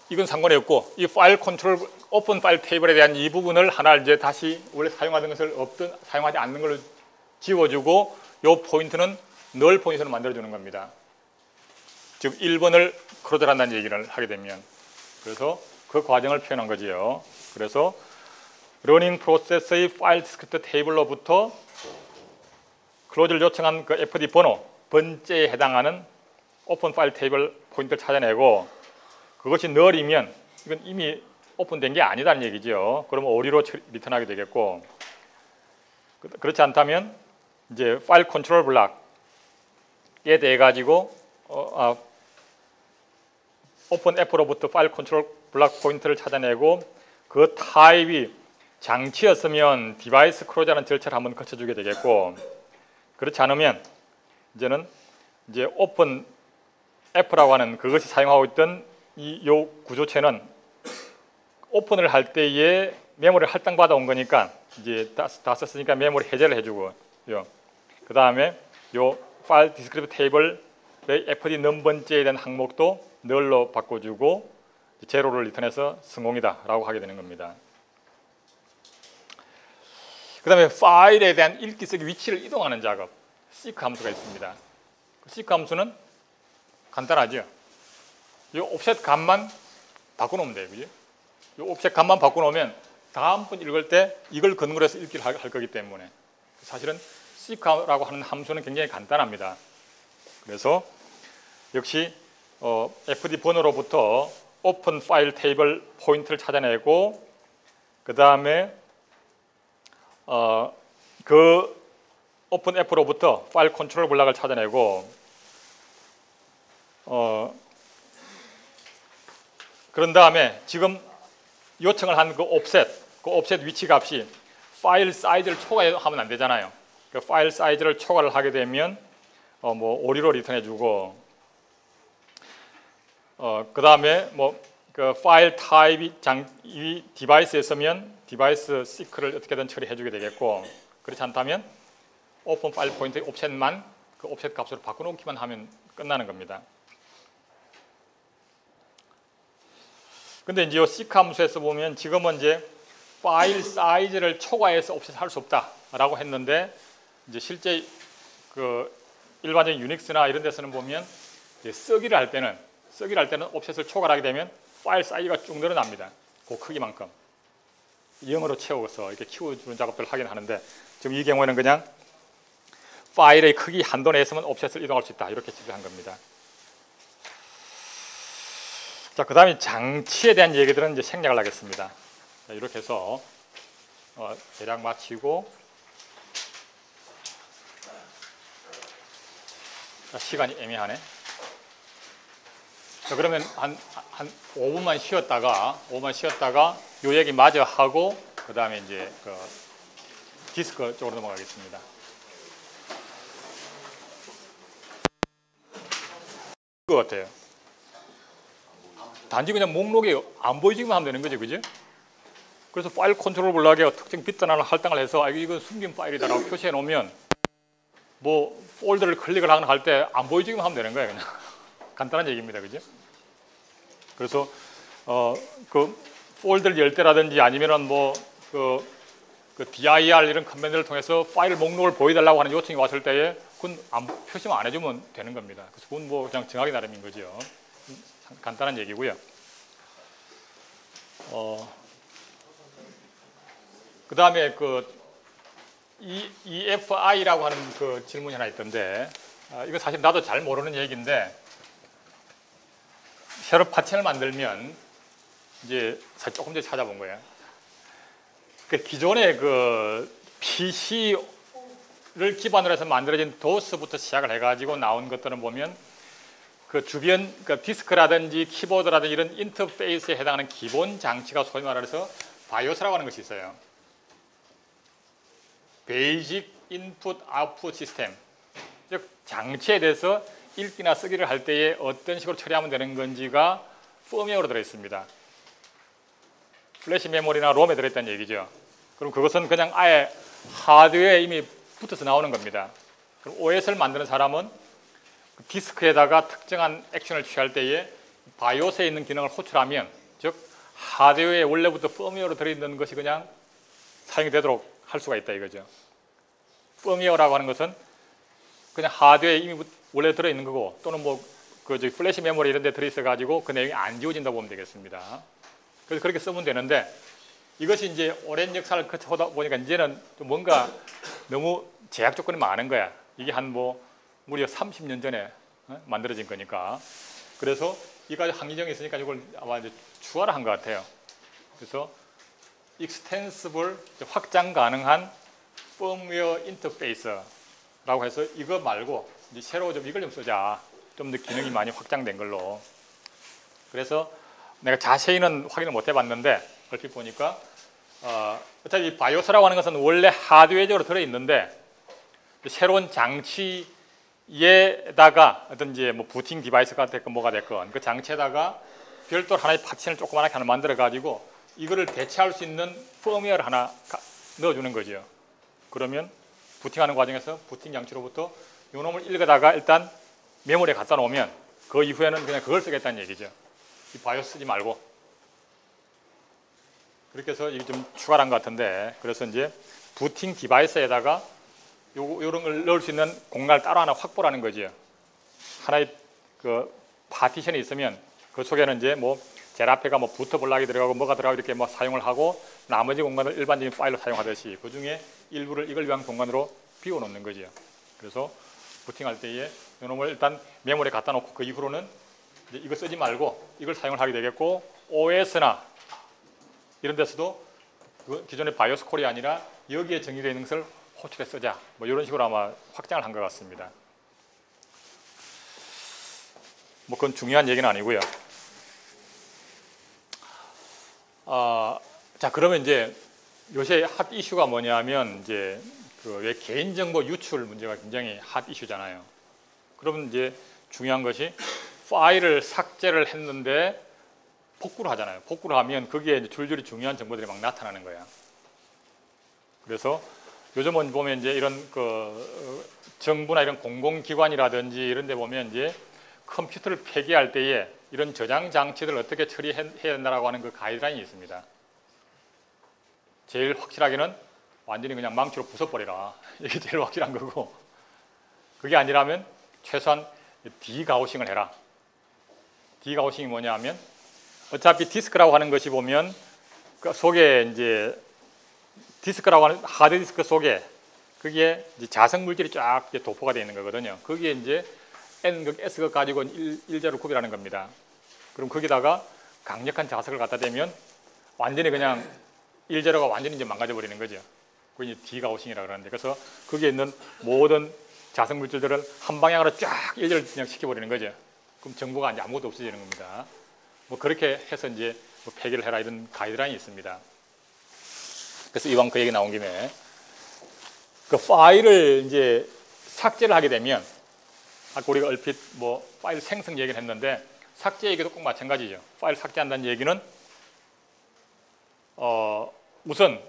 이건 상관이 없고 이 파일 컨트롤 오픈 파일 테이블에 대한 이 부분을 하나 이제 다시 원래 사용하던 것을 사용하지 않는 걸 지워주고 이 포인트는 널 포인트로 만들어주는 겁니다. 지금 1번을 클로즈한다는 얘기를 하게 되면, 그래서 그 과정을 표현한 거지요. 그래서 러닝 프로세스의 파일 스크립트 테이블로부터 클로즈를 요청한 그 FD 번째에 해당하는 오픈 파일 테이블 포인트를 찾아내고, 그것이 널이면 이건 이미 오픈된 게 아니다는 얘기죠. 그러면 오류로 리턴하게 되겠고, 그렇지 않다면 이제 파일 컨트롤 블락에 대해 가지고 오픈 F로부터 파일 컨트롤 블락 포인트를 찾아내고 그 타입이 장치였으면 디바이스 크로즈라는 절차를 한번 거쳐주게 되겠고, 그렇지 않으면 이제는 오픈 F라고 하는 그것이 사용하고 있던 요 구조체는 오픈을 할 때에 메모리를 할당받아 온 거니까 이제 다 썼으니까 메모리 해제를 해주고요. 그 다음에 요 파일 디스크립트 테이블의 FD 넘번째에 대한 항목도 널로 바꿔주고 제로를 리턴해서 성공이다라고 하게 되는 겁니다. 그 다음에 파일에 대한 읽기 쓰기 위치를 이동하는 작업, seek 함수가 있습니다. seek 함수는 간단하죠. 이 옵셋 값만 바꿔놓으면 돼요. 그죠? 이 옵셋 값만 바꿔놓으면 다음번 읽을 때 이걸 근거로 해서 읽기를 할 거기 때문에 사실은 seek라고 하는 함수는 굉장히 간단합니다. 그래서 역시 FD 번호로부터 오픈 파일 테이블 포인트를 찾아내고 그 다음에 그 오픈 F로부터 파일 컨트롤 블락을 찾아내고 그런 다음에 지금 요청을 한 그 옵셋 위치 값이 파일 사이즈를 초과하면 안 되잖아요. 그 파일 사이즈를 초과를 하게 되면 뭐 오류로 리턴해주고 그 다음에 그 파일 타입이 이 디바이스에 있으면 디바이스 시크를 어떻게든 처리해주게 되겠고, 그렇지 않다면 오픈 파일 포인트 옵셋만 그 옵셋 값으로 바꿔놓기만 하면 끝나는 겁니다. 근데 이제 이 seek 함수에서 보면 지금은 이제 파일 사이즈를 초과해서 옵셋 할 수 없다라고 했는데 이제 실제 그 일반적인 유닉스나 이런 데서는 보면 이제 쓰기를 할 때는 옵셋을 초과하게 되면 파일 사이즈가 쭉 늘어납니다. 그 크기만큼 0으로 채워서 이렇게 키워주는 작업들을 하긴 하는데 지금 이 경우에는 그냥 파일의 크기 한도 내에서만 옵셋을 이동할 수 있다 이렇게 지적한 겁니다. 자, 그 다음에 장치에 대한 얘기들은 이제 생략을 하겠습니다. 자, 이렇게 해서 대략 마치고 시간이 애매하네. 자, 그러면 한 5분만 쉬었다가 요 얘기 마저 하고 그 다음에 이제 그 디스크 쪽으로 넘어가겠습니다. 그 같아요. 단지 그냥 목록에 안 보이지만 하면 되는 거죠, 그죠? 그래서 파일 컨트롤 블락에 특정 비트 하나를 할당을 해서 이건 숨긴 파일이다라고 표시해 놓으면 뭐 폴더를 클릭을 할 때 안 보이지만 하면 되는 거예요, 그냥. 간단한 얘기입니다, 그죠? 그래서 그 폴더를 열 때라든지 아니면은 뭐 그 dir 이런 커맨드를 통해서 파일 목록을 보여달라고 하는 요청이 왔을 때에 그건 표시만 안 해주면 되는 겁니다. 그래서 그건 뭐 그냥 정하기 나름인 거죠. 간단한 얘기고요. 그 다음에 그 EFI라고 하는 그 질문이 하나 있던데 이거 사실 나도 잘 모르는 얘기인데 새로 파티션을 만들면 이제 사실 조금 전에 찾아본 거예요. 그 기존의 그 PC를 기반으로 해서 만들어진 도스부터 시작을 해가지고 나온 것들은 보면 그 주변 그 디스크라든지 키보드라든지 이런 인터페이스에 해당하는 기본 장치가 소위 말해서 바이오스라고 하는 것이 있어요. 베이직 인풋 아웃풋 시스템, 즉 장치에 대해서 읽기나 쓰기를 할 때에 어떤 식으로 처리하면 되는 건지가 펌웨어로 들어있습니다. 플래시 메모리나 롬에 들어있다는 얘기죠. 그럼 그것은 그냥 아예 하드웨어에 이미 붙어서 나오는 겁니다. 그럼 OS를 만드는 사람은 디스크에다가 특정한 액션을 취할 때에 바이오스에 있는 기능을 호출하면, 즉 하드웨어에 원래부터 펌웨어로 들어있는 것이 그냥 사용이 되도록 할 수가 있다 이거죠. 펌웨어라고 하는 것은 그냥 하드웨어에 이미 원래 들어있는 거고, 또는 뭐 그 플래시 메모리 이런 데 들어있어 가지고 그 내용이 안 지워진다고 보면 되겠습니다. 그래서 그렇게 쓰면 되는데, 이것이 이제 오랜 역사를 거쳐다 보니까 이제는 좀 뭔가 너무 제약 조건이 많은 거야. 이게 한 뭐 무려 30년 전에 만들어진 거니까. 그래서 이까지 항의정이 있으니까 이걸 아마 이제 추가를 한 것 같아요. 그래서 extensible 확장 가능한 firmware interface라고 해서 이거 말고 이제 새로 좀 이걸 좀 쓰자. 좀 더 기능이 많이 확장된 걸로. 그래서 내가 자세히는 확인을 못 해봤는데 얼핏 보니까 어차피 바이오스라고 하는 것은 원래 하드웨어적으로 들어있는데 새로운 장치에다가 어떤 이제 뭐 부팅 디바이스가 됐건 뭐가 됐건 그 장치에다가 별도로 하나의 파티션을 조그맣게 하나 만들어 가지고 이거를 대체할 수 있는 펌웨어를 하나 넣어주는 거죠. 그러면 부팅하는 과정에서 부팅 장치로부터 요 놈을 읽어다가 일단 메모리에 갖다 놓으면 그 이후에는 그냥 그걸 쓰겠다는 얘기죠. 이 바이오스 쓰지 말고. 그렇게 해서 이게 좀 추가를 한 것 같은데, 그래서 이제 부팅 디바이스에다가 요런 걸 넣을 수 있는 공간을 따로 하나 확보라는 거죠. 하나의 그 파티션이 있으면 그 속에는 이제 뭐 젤 앞에가 뭐 부터 볼락이 들어가고 뭐가 들어가고 이렇게 뭐 사용을 하고 나머지 공간을 일반적인 파일로 사용하듯이 그 중에 일부를 이걸 위한 공간으로 비워놓는 거죠. 그래서 부팅할 때에 이놈을 일단 메모리에 갖다 놓고 그 이후로는 이제 이거 쓰지 말고 이걸 사용을 하게 되겠고, OS나 이런 데서도 그 기존의 바이오스 콜이 아니라 여기에 정의되어 있는 것을 호출해 쓰자, 뭐 이런 식으로 아마 확장을 한 것 같습니다. 뭐 그건 중요한 얘기는 아니고요. 자, 그러면 이제 요새 핫 이슈가 뭐냐면 이제 그 왜 개인정보 유출 문제가 굉장히 핫 이슈잖아요. 그러면 이제 중요한 것이 파일을 삭제를 했는데 복구를 하잖아요. 복구를 하면 거기에 이제 줄줄이 중요한 정보들이 막 나타나는 거야. 그래서 요즘은 보면 이제 이런 그 정부나 이런 공공기관이라든지 이런 데 보면 이제 컴퓨터를 폐기할 때에 이런 저장 장치들을 어떻게 처리해야 된다라고 하는 그 가이드라인이 있습니다. 제일 확실하게는 완전히 그냥 망치로 부숴버리라. 이게 제일 확실한 거고, 그게 아니라면 최소한 디가우싱을 해라. 디가우싱이 뭐냐 하면 어차피 디스크라고 하는 것이 보면 그 속에 이제 디스크라고 하는 하드디스크 속에 거기에 이제 자석 물질이 쫙 이제 도포가 되어 있는 거거든요. 거기에 이제 N극, S극 가지고 일자로 구별하는 겁니다. 그럼 거기다가 강력한 자석을 갖다 대면 완전히 그냥 일자로가 완전히 이제 망가져 버리는 거죠. 그게 이제 디가우싱이라고 그러는데, 그래서 거기에 있는 모든 자석 물질들을 한 방향으로 쫙 일자로 그냥 시켜버리는 거죠. 그럼 정보가 이제 아무것도 없어지는 겁니다. 뭐 그렇게 해서 이제 뭐 폐기를 해라 이런 가이드라인이 있습니다. 그래서 이왕 그 얘기 나온 김에 그 파일을 이제 삭제를 하게 되면 아까 우리가 얼핏 뭐 파일 생성 얘기를 했는데 삭제 얘기도 꼭 마찬가지죠. 파일 삭제한다는 얘기는 우선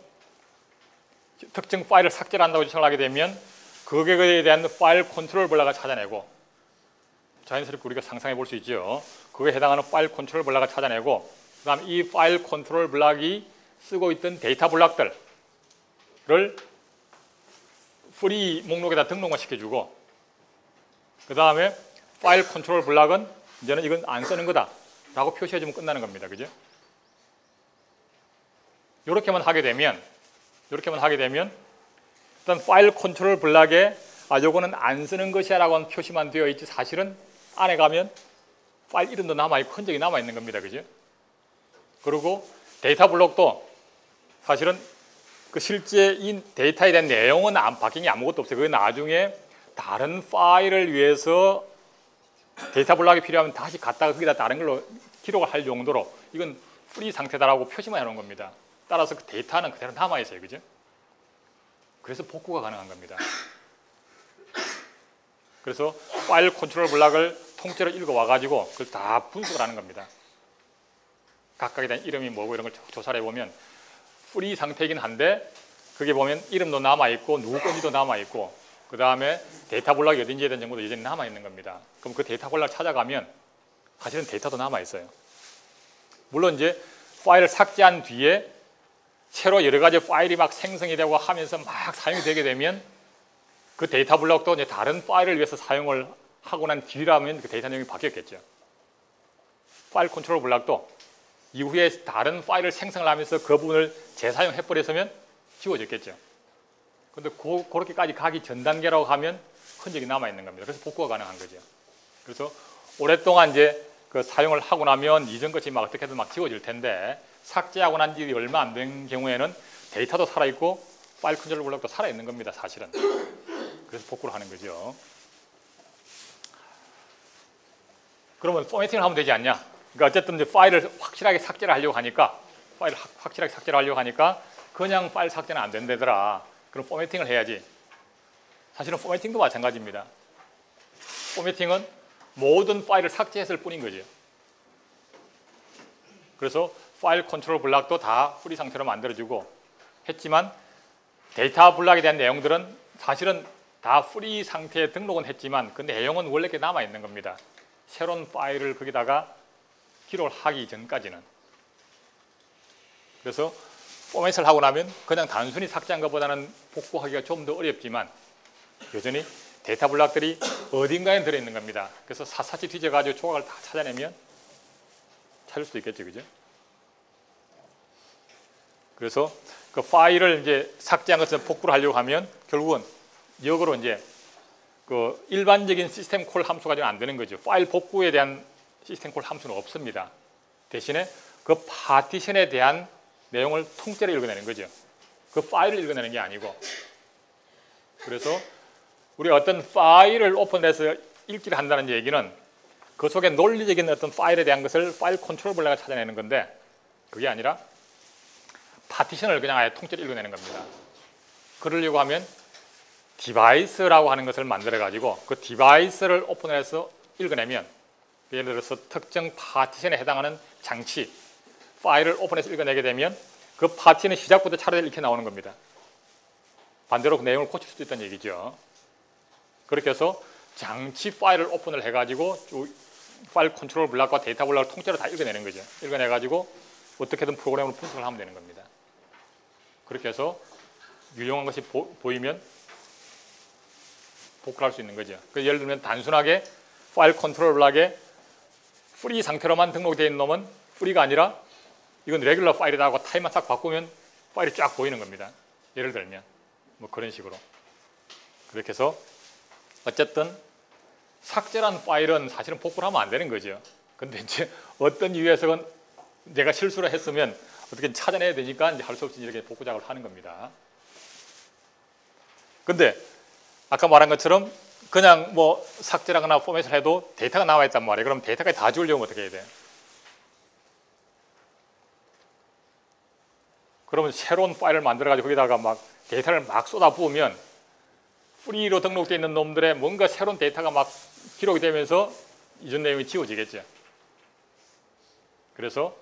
특정 파일을 삭제를 한다고 지정을 하게 되면 그거에 대한 파일 컨트롤 블락을 찾아내고, 자연스럽게 우리가 상상해 볼 수 있죠. 그거에 해당하는 파일 컨트롤 블락을 찾아내고, 그 다음 이 파일 컨트롤 블락이 쓰고 있던 데이터 블락들을 프리 목록에다 등록을 시켜주고, 그 다음에 파일 컨트롤 블락은 이제는 이건 안 쓰는 거다 라고 표시해주면 끝나는 겁니다. 그죠? 이렇게만 하게 되면 일단 파일 컨트롤 블락에 요거는 안 쓰는 것이야 라고 표시만 되어 있지, 사실은 안에 가면 파일 이름도 남아있고 흔적이 남아있는 겁니다. 그죠? 그리고 데이터 블록도 사실은 그 실제 이 데이터에 대한 내용은 바뀐 게 아무것도 없어요. 그게 나중에 다른 파일을 위해서 데이터 블록이 필요하면 다시 갖다가 거기다 다른 걸로 기록을 할 정도로 이건 프리 상태다라고 표시만 해놓은 겁니다. 따라서 그 데이터는 그대로 남아있어요. 그죠? 그래서 복구가 가능한 겁니다. 그래서 파일 컨트롤 블록을 통째로 읽어와가지고 그걸 다 분석을 하는 겁니다. 각각에 대한 이름이 뭐고 이런 걸 조사를 해보면 프리 상태이긴 한데 그게 보면 이름도 남아있고 누구 건지도 남아있고 그 다음에 데이터 블록이 어딘지에 대한 정보도 여전히 남아있는 겁니다. 그럼 그 데이터 블록 찾아가면 사실은 데이터도 남아있어요. 물론 이제 파일을 삭제한 뒤에 새로 여러 가지 파일이 막 생성이 되고 하면서 막 사용이 되게 되면 그 데이터 블록도 이제 다른 파일을 위해서 사용을 하고 난 뒤라면 그 데이터 내용이 바뀌었겠죠. 파일 컨트롤 블록도 이후에 다른 파일을 생성을 하면서 그 부분을 재사용해버렸으면 지워졌겠죠. 그런데 그렇게까지 가기 전 단계라고 하면 흔적이 남아있는 겁니다. 그래서 복구가 가능한 거죠. 그래서 오랫동안 이제 그 사용을 하고 나면 이전 것이 막 어떻게든 막 지워질 텐데 삭제하고 난 지 얼마 안 된 경우에는 데이터도 살아있고 파일 컨트롤 블록도 살아있는 겁니다. 사실은. 그래서 복구를 하는 거죠. 그러면 포매팅을 하면 되지 않냐? 그러니까 어쨌든 이제 파일을 확실하게 삭제를 하려고 하니까 그냥 파일 삭제는 안 된다더라. 그럼 포매팅을 해야지. 사실은 포매팅도 마찬가지입니다. 포매팅은 모든 파일을 삭제했을 뿐인 거죠. 그래서 파일 컨트롤 블락도 다 프리 상태로 만들어주고 했지만 데이터 블락에 대한 내용들은 사실은 다 프리 상태에 등록은 했지만 그 내용은 원래 게 남아 있는 겁니다. 새로운 파일을 거기다가 기록을 하기 전까지는. 그래서 포맷을 하고 나면 그냥 단순히 삭제한 것보다는 복구하기가 좀 더 어렵지만 여전히 데이터 블락들이 어딘가에 들어있는 겁니다. 그래서 샅샅이 뒤져가지고 조각을 다 찾아내면 찾을 수 있겠죠, 그죠? 그래서 그 파일을 이제 삭제한 것을 복구를 하려고 하면 결국은 역으로 이제 그 일반적인 시스템 콜 함수 가지고는 안 되는 거죠. 파일 복구에 대한 시스템 콜 함수는 없습니다. 대신에 그 파티션에 대한 내용을 통째로 읽어내는 거죠. 그 파일을 읽어내는 게 아니고. 그래서 우리가 어떤 파일을 오픈해서 읽기를 한다는 얘기는 그 속에 논리적인 어떤 파일에 대한 것을 파일 컨트롤 블락을 찾아내는 건데 그게 아니라 파티션을 그냥 아예 통째로 읽어내는 겁니다. 그러려고 하면 디바이스라고 하는 것을 만들어 가지고 그 디바이스를 오픈해서 읽어내면 예를 들어서 특정 파티션에 해당하는 장치 파일을 오픈해서 읽어내게 되면 그 파티션은 시작부터 차례대로 이렇게 나오는 겁니다. 반대로 그 내용을 고칠 수도 있다는 얘기죠. 그렇게 해서 장치 파일을 오픈을 해가지고 파일 컨트롤 블락과 데이터 블락을 통째로 다 읽어내는 거죠. 읽어내가지고 어떻게든 프로그램으로 분석을 하면 되는 겁니다. 그렇게 해서 유용한 것이 보이면 복구를 할 수 있는 거죠. 예를 들면 단순하게 파일 컨트롤 블락에 프리 상태로만 등록되어 있는 놈은 프리가 아니라 이건 레귤러 파일이다 하고 타입만 싹 바꾸면 파일이 쫙 보이는 겁니다. 예를 들면 뭐 그런 식으로. 그렇게 해서 어쨌든 삭제란 파일은 사실은 복구를 하면 안 되는 거죠. 근데 이제 어떤 이유에서는 내가 실수를 했으면 어떻게 찾아내야 되니까 이제 할 수 없이 이렇게 복구 작업을 하는 겁니다. 근데 아까 말한 것처럼 그냥 뭐 삭제하거나 포맷을 해도 데이터가 나와 있단 말이에요. 그럼 데이터까지 다 지우려면 어떻게 해야 돼요? 그러면 새로운 파일을 만들어가지고 거기다가 막 데이터를 막 쏟아부으면 프리로 등록되어 있는 놈들의 뭔가 새로운 데이터가 막 기록이 되면서 이전 내용이 지워지겠죠. 그래서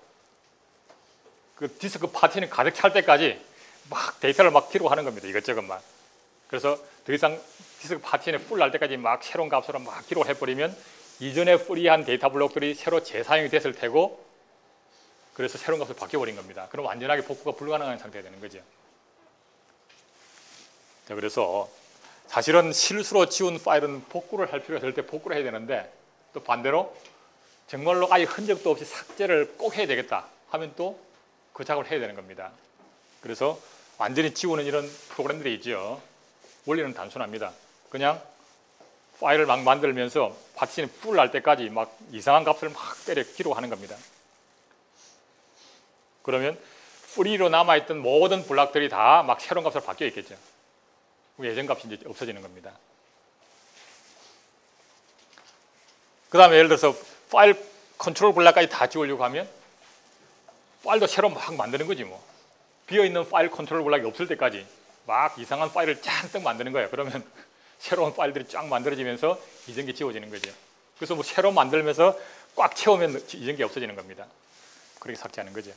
그 디스크 파티션이 가득 찰 때까지 막 데이터를 막 기록하는 겁니다. 이것저것만. 그래서 더 이상 디스크 파티션이 풀 날 때까지 막 새로운 값으로 막 기록을 해버리면 이전에 프리한 데이터 블록들이 새로 재사용이 됐을 테고 그래서 새로운 값으로 바뀌어버린 겁니다. 그럼 완전하게 복구가 불가능한 상태가 되는 거죠. 자, 그래서 사실은 실수로 지운 파일은 복구를 할 필요가 절대 복구를 해야 되는데 또 반대로 정말로 아예 흔적도 없이 삭제를 꼭 해야 되겠다 하면 또 그 작업을 해야 되는 겁니다. 그래서 완전히 지우는 이런 프로그램들이 있죠. 원리는 단순합니다. 그냥 파일을 막 만들면서 파티션이 풀 날 때까지 막 이상한 값을 막 때려 기록하는 겁니다. 그러면 프리로 남아있던 모든 블락들이 다 막 새로운 값으로 바뀌어 있겠죠. 예전 값이 이제 없어지는 겁니다. 그 다음에 예를 들어서 파일 컨트롤 블락까지 다 지우려고 하면 파일도 새로 막 만드는 거지 뭐. 비어있는 파일 컨트롤 블락이 없을 때까지 막 이상한 파일을 잔뜩 만드는 거예요. 그러면 새로운 파일들이 쫙 만들어지면서 이전 게 지워지는 거죠. 그래서 뭐 새로 만들면서 꽉 채우면 이전 게 없어지는 겁니다. 그렇게 삭제하는 거죠.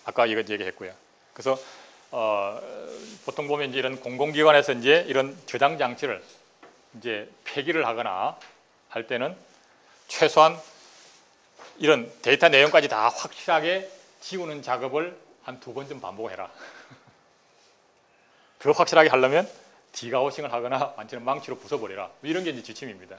아까 이거 얘기했고요. 그래서 보통 보면 이제 이런 공공기관에서 이제 이런 저장 장치를 이제 폐기를 하거나 할 때는 최소한 이런 데이터 내용까지 다 확실하게 지우는 작업을 한 2번쯤 반복해라. 더 확실하게 하려면 디가우싱을 하거나 완전히 망치로 부숴버리라. 이런 게 이제 지침입니다.